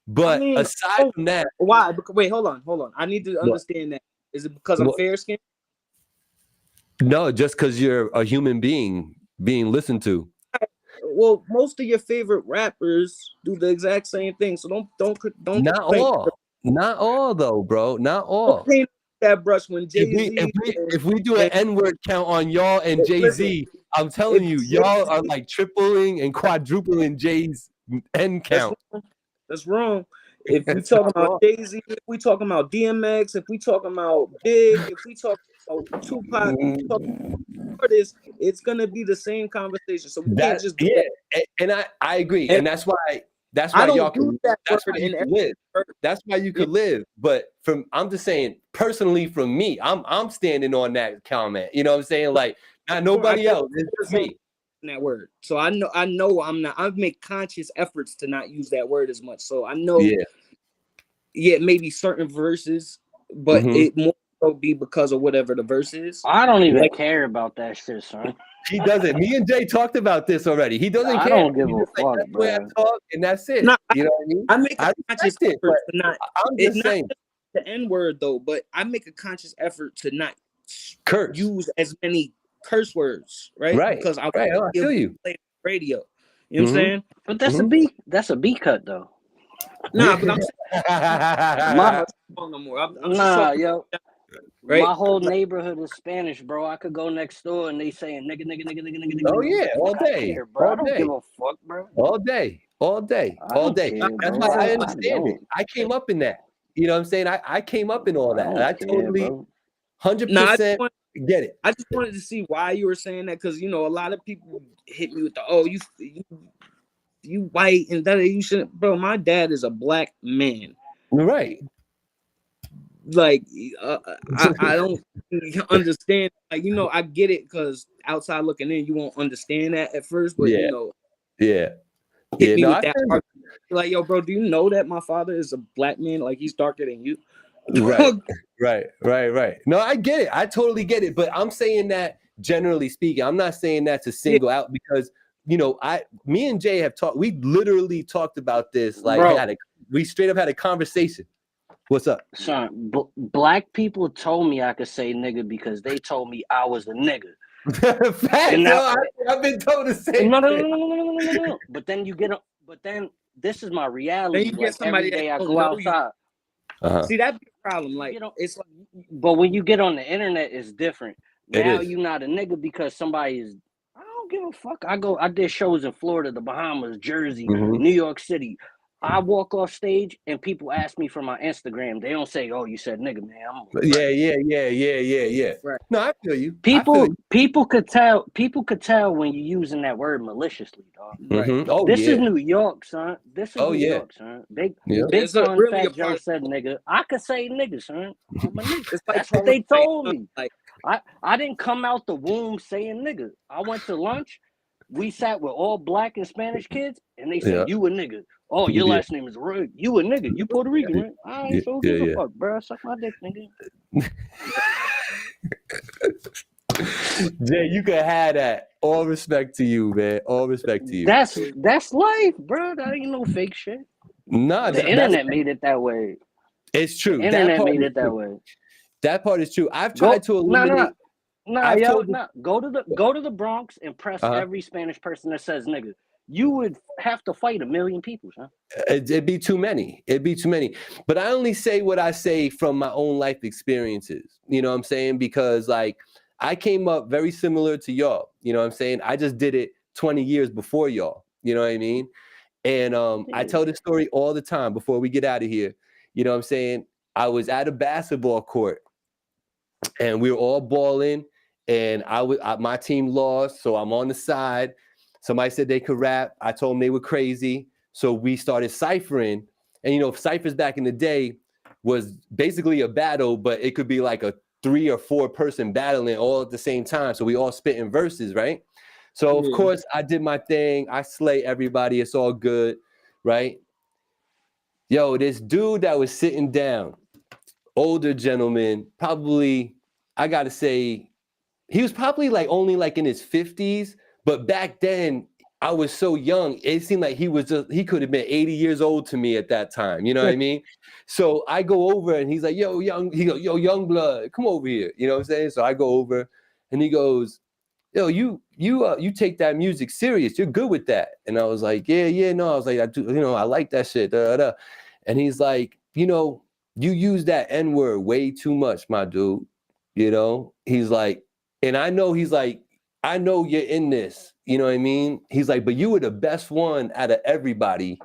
But aside from that, why? Wait, hold on. I need to understand that. Is it because I'm fair skinned? No, just because you're a human being being listened to. Well, most of your favorite rappers do the exact same thing, so don't. Not all though, bro. Not all. Don't paint that brush when Jay-Z. If we do an N-word count on y'all and Jay-Z, I'm telling you, y'all are like tripling and quadrupling Jay's N count. That's wrong. If we talking about Jay-Z, if we talking about DMX, if we talking about Big, if we talking about Tupac, artists, it's gonna be the same conversation. So we can't just do that. And I agree, and that's why y'all can. That's why you can live. That's why you could live. But I'm just saying, personally, from me, I'm standing on that comment. You know what I'm saying? Like, not nobody else. It's me. That word. So I know I'm not. I make conscious efforts to not use that word as much. So I know. Yeah, maybe certain verses, but it more so be because of whatever the verse is. I don't even care about that shit, son. He doesn't. Me and Jay talked about this already. He doesn't care. I don't give a fuck, that's the way I talk, and that's it. No, you know what I mean? I make a conscious effort to not. I'm just saying the N word though, but I make a conscious effort to not use as many curse words, right? Right. Because I feel you. Play radio. You know what I'm saying? But that's a B. That's a B cut though. Nah, but I'm saying no more. I'm yo. Right? My whole neighborhood is Spanish, bro. I could go next door and they saying nigga. Oh yeah, all day, bro. I don't give a fuck, bro. All day. That's why I understand it. I came up in that. You know what I'm saying? I came up in all that. I totally 100% get it. I just wanted to see why you were saying that, because you know a lot of people hit me with the you white and that you shouldn't. Bro, my dad is a black man. Right. Like I don't understand. Like, you know, I get it because outside looking in, you won't understand that at first. But you know, hit me with that. Like, yo, bro, do you know that my father is a black man? Like, he's darker than you. Right. No, I get it. I totally get it. But I'm saying that generally speaking. I'm not saying that to single out, because you know, me and Jay have talked. We literally talked about this. Like, we straight up had a conversation. What's up? Son, black people told me I could say nigga because they told me I was a nigga. I've been told the same. No. But then this is my reality. Then you get somebody every day I go outside. See, that's the problem. Like, you know, it's like, but when you get on the internet, it's different. Now you're not a nigga because somebody is. I don't give a fuck. I did shows in Florida, the Bahamas, Jersey, New York City. I walk off stage and people ask me for my Instagram. They don't say, "Oh, you said nigga, man." Yeah. Right. No, I feel you. People could tell when you're using that word maliciously, dog. Right. This is New York, son. This is New York, son. Big Pun, really Fat Joe said nigga. I could say nigga, son. I'm a nigga. That's what they told me. Like, I didn't come out the womb saying nigga. I went to lunch. We sat with all black and Spanish kids, and they said, "You a nigga." Oh, your last name is Roy. You a nigga. You Puerto Rican, right? I ain't so give a fuck, bro. Suck my dick, nigga. Jay, you can have that. All respect to you, man. All respect to you. That's life, bro. That ain't no fake shit. Nah, the internet made it that way. It's true. The internet made it that way. That part is true. I've tried to eliminate. Go to the Bronx and press every Spanish person that says nigga. You would have to fight 1 million people, son. It'd be too many. But I only say what I say from my own life experiences. You know what I'm saying? Because like I came up very similar to y'all. You know what I'm saying? I just did it 20 years before y'all. You know what I mean? And I tell this story all the time before we get out of here. You know what I'm saying? I was at a basketball court and we were all balling and my team lost. So I'm on the side. Somebody said they could rap. I told them they were crazy. So we started ciphering. And, you know, ciphers back in the day was basically a battle, but it could be like a 3 or 4 person battling all at the same time. So we all spitting verses, right? So, of course, I did my thing. I slay everybody. It's all good, right? Yo, this dude that was sitting down, older gentleman, probably, I got to say, he was probably like only like in his 50s. But back then, I was so young, it seemed like he could have been 80 years old to me at that time. You know what I mean? So I go over and he's like, yo, young blood, come over here. You know what I'm saying? So I go over and he goes, yo, you take that music serious. You're good with that. And I was like, yeah, no. I was like, I like that shit. And he's like, you use that N-word way too much, my dude. You know, he's like, and I know you're in this, you know what I mean? He's like, but you were the best one out of everybody.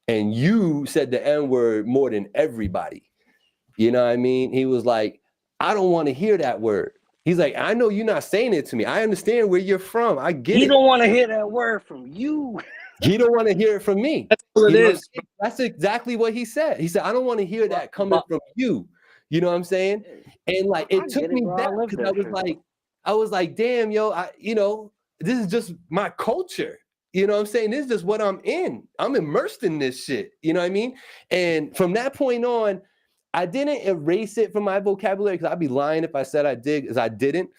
And you said the N-word more than everybody. You know what I mean? He was like, I don't want to hear that word. He's like, I know you're not saying it to me. I understand where you're from. I get it. He don't want to hear that word from you. He don't want to hear it from me. That's what it is. That's exactly what he said. He said, I don't want to hear that coming from you. You know what I'm saying? And like, it took me back because I was like, damn, yo, this is just my culture. You know what I'm saying? This is just what I'm in. I'm immersed in this shit. You know what I mean? And from that point on, I didn't erase it from my vocabulary because I'd be lying if I said I did, because I didn't.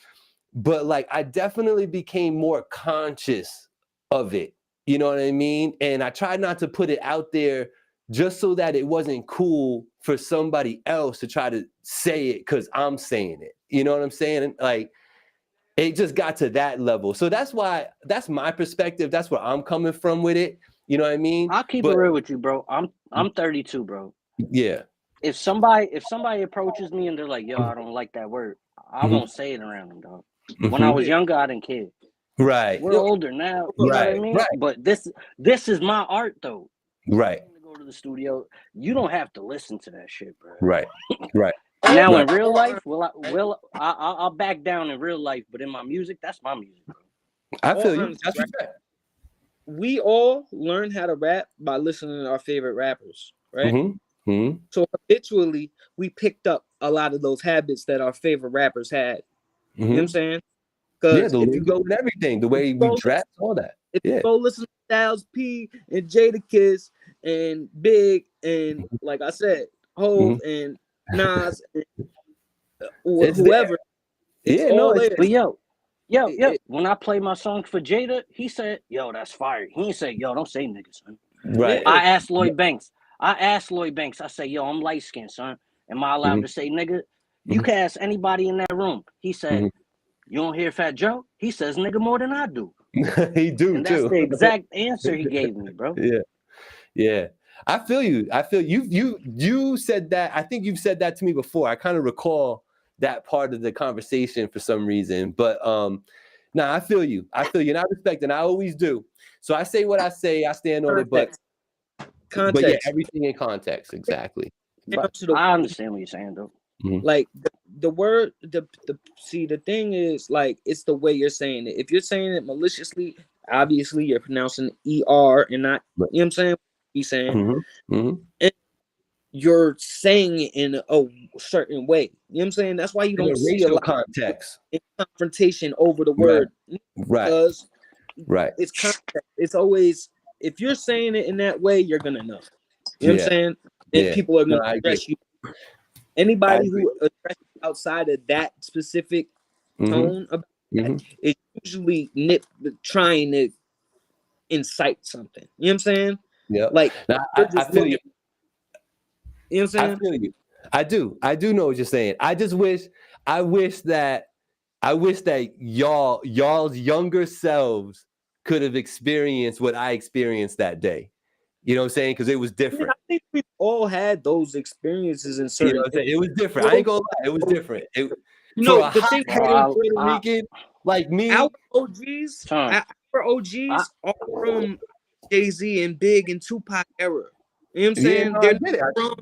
But like, I definitely became more conscious of it. You know what I mean? And I tried not to put it out there just so that it wasn't cool for somebody else to try to say it because I'm saying it. You know what I'm saying? Like, it just got to that level. So that's my perspective. That's where I'm coming from with it. You know what I mean? I'll keep it real with you, bro. I'm 32, bro. Yeah. If somebody approaches me and they're like, yo, I don't like that word, I won't say it around them, dog. When I was younger, I didn't care. Right. We're older now. You know what I mean? Right. But this is my art, though. Right. To go to the studio, you don't have to listen to that shit, bro. Right. Right. Now in real life, I'll back down in real life, but in my music, that's my music, bro. I feel you. That's right. We all learn how to rap by listening to our favorite rappers, right? Mm-hmm. Mm-hmm. So habitually, we picked up a lot of those habits that our favorite rappers had. Mm-hmm. You know what I'm saying? Because if you go with everything, the way we dress, all that. If you go listen to Styles P and Jadakiss and Big and like I said, Hov and Nas, and whoever. But yo, when I play my songs for Jada, he said, yo, that's fire. He didn't say, yo, don't say nigga, son. Right. I asked Lloyd Banks. I say, yo, I'm light skinned, son. Am I allowed to say nigga? You can ask anybody in that room. He said, you don't hear Fat Joe? He says nigga more than I do. He do, and too. That's the exact answer he gave me, bro. Yeah. I feel you. You said that. I think you've said that to me before. I kind of recall that part of the conversation for some reason. But I feel you. And I respect it. And I always do. So I say what I say. I stand on it. But context. But yeah, everything in context. Exactly. I understand what you're saying, though. Mm-hmm. Like the word, the thing is, like, it's the way you're saying it. If you're saying it maliciously, obviously you're pronouncing ER and not, you know what I'm saying? He's saying, and you're saying it in a certain way. You know what I'm saying? That's why you don't see a lot context of confrontation over the word, right? Because it's context. It's always, if you're saying it in that way, you're gonna know. You know what I'm saying? And people are gonna address you. Anybody who addresses outside of that specific tone about that is usually trying to incite something. You know what I'm saying? Yeah. Like, I feel you. You know what I'm saying? I feel you. I do know what you're saying. I wish that I wish that y'all's younger selves could have experienced what I experienced that day. You know what I'm saying? Because it was different. I think we all had those experiences in You certain. know what I'm saying? It was different. I ain't gonna lie, it was different. For a the thing hot-headed Puerto Rican like me, our OGs are from Jay-Z and Big and Tupac era. You know what I'm saying? no, They're I get it. from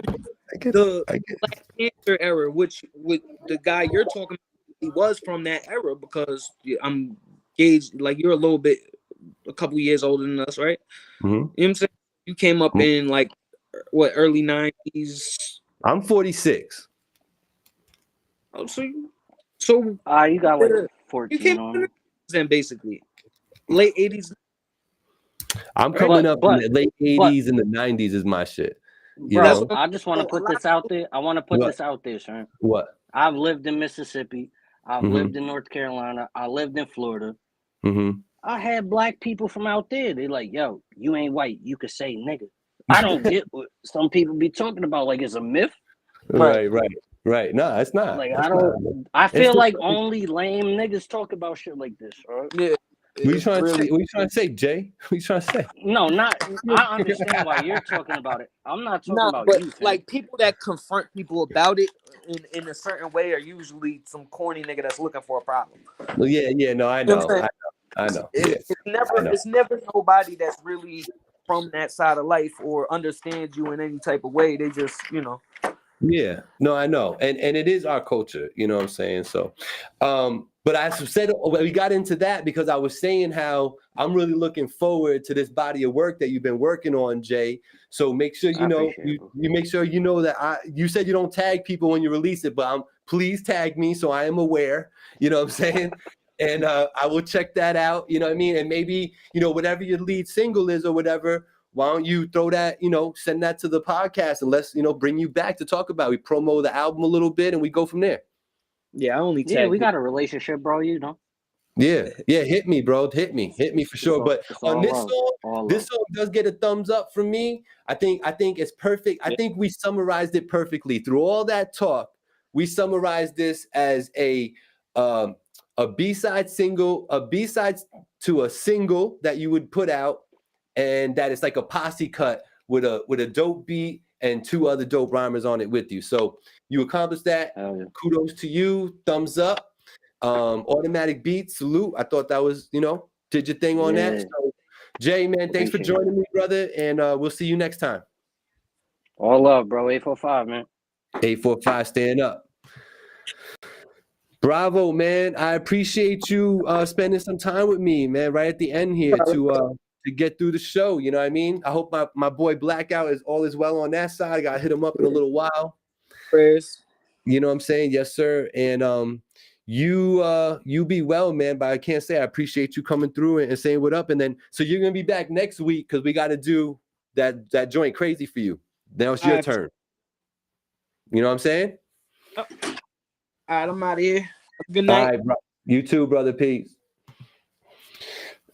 I get the it. Black Panther era, which with the guy you're talking about, he was from that era because I'm gauged like you're a couple years older than us, right? Mm-hmm. You know what I'm saying? You came up in like what, early 90s? I'm 46. Oh, so you got like 14 you came on in then basically late 80s. I'm coming up in the late 80s and the 90s is my shit. You know? I just want to put this out there. I want to put this out there, sir. What? I've lived in Mississippi. I've lived in North Carolina. I lived in Florida. I had black people from out there. They like, yo, you ain't white. You could say nigga. I don't get what some people be talking about like it's a myth. Right. No, it's not. Like it's I feel like only lame niggas talk about shit like this, right? Yeah. What you trying to say, Jay? What you trying to say? No, not. I understand why you're talking about it. I'm not talking about but you. Sam. Like people that confront people about it in a certain way are usually some corny nigga that's looking for a problem. Well, yeah, no, I know. I know. It's never nobody that's really from that side of life or understands you in any type of way. They just, Yeah, no, I know. And it is our culture, you know what I'm saying? So, but I said we got into that because I was saying how I'm really looking forward to this body of work that you've been working on, Jay. So make sure you make sure you know that you said you don't tag people when you release it, but please tag me so I am aware, you know what I'm saying? And I will check that out, you know what I mean? And maybe, whatever your lead single is or whatever, why don't you throw that, send that to the podcast and let's, bring you back to talk about it. We promo the album a little bit and we go from there. Yeah, we got a relationship, bro, Yeah, hit me, bro. Hit me for sure. But on this song, this song does get a thumbs up from me. I think it's perfect. I think we summarized it perfectly. Through all that talk, we summarized this as a B-side single, a B-side to a single that you would put out, and that it's like a posse cut with a dope beat and two other dope rhymers on it with you. So you accomplished that. Kudos to you. Thumbs up. Automatic beat. Salute. I thought that was, did your thing on that. So, Jay, man, thanks for joining me, brother. And we'll see you next time. All love, bro. 845, man. 845, stand up. Bravo, man. I appreciate you spending some time with me, man, right at the end here to get through the show. You know what I mean? I hope my boy Blackout is all well on that side. I got to hit him up in a little while. Prayers. You know what I'm saying? Yes, sir. And you be well, man. But I can't say I appreciate you coming through and saying what up. And then so you're gonna be back next week because we got to do that joint crazy for you. Now it's your turn. You know what I'm saying? All right, I'm out of here. Good All night. right, bro. You too, brother. Peace.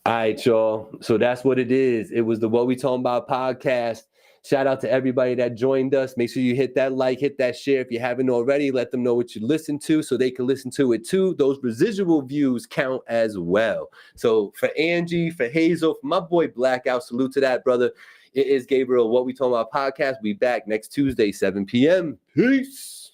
All right, y'all. So that's what it is. It was the What We Talking About podcast. Shout out to everybody that joined us. Make sure you hit that like, hit that share. If you haven't already, let them know what you listen to so they can listen to it too. Those residual views count as well. So for Angie, for Hazel, for my boy Blackout, salute to that, brother. It is Gabriel, What We Talking About podcast. We back next Tuesday, 7 p.m. Peace.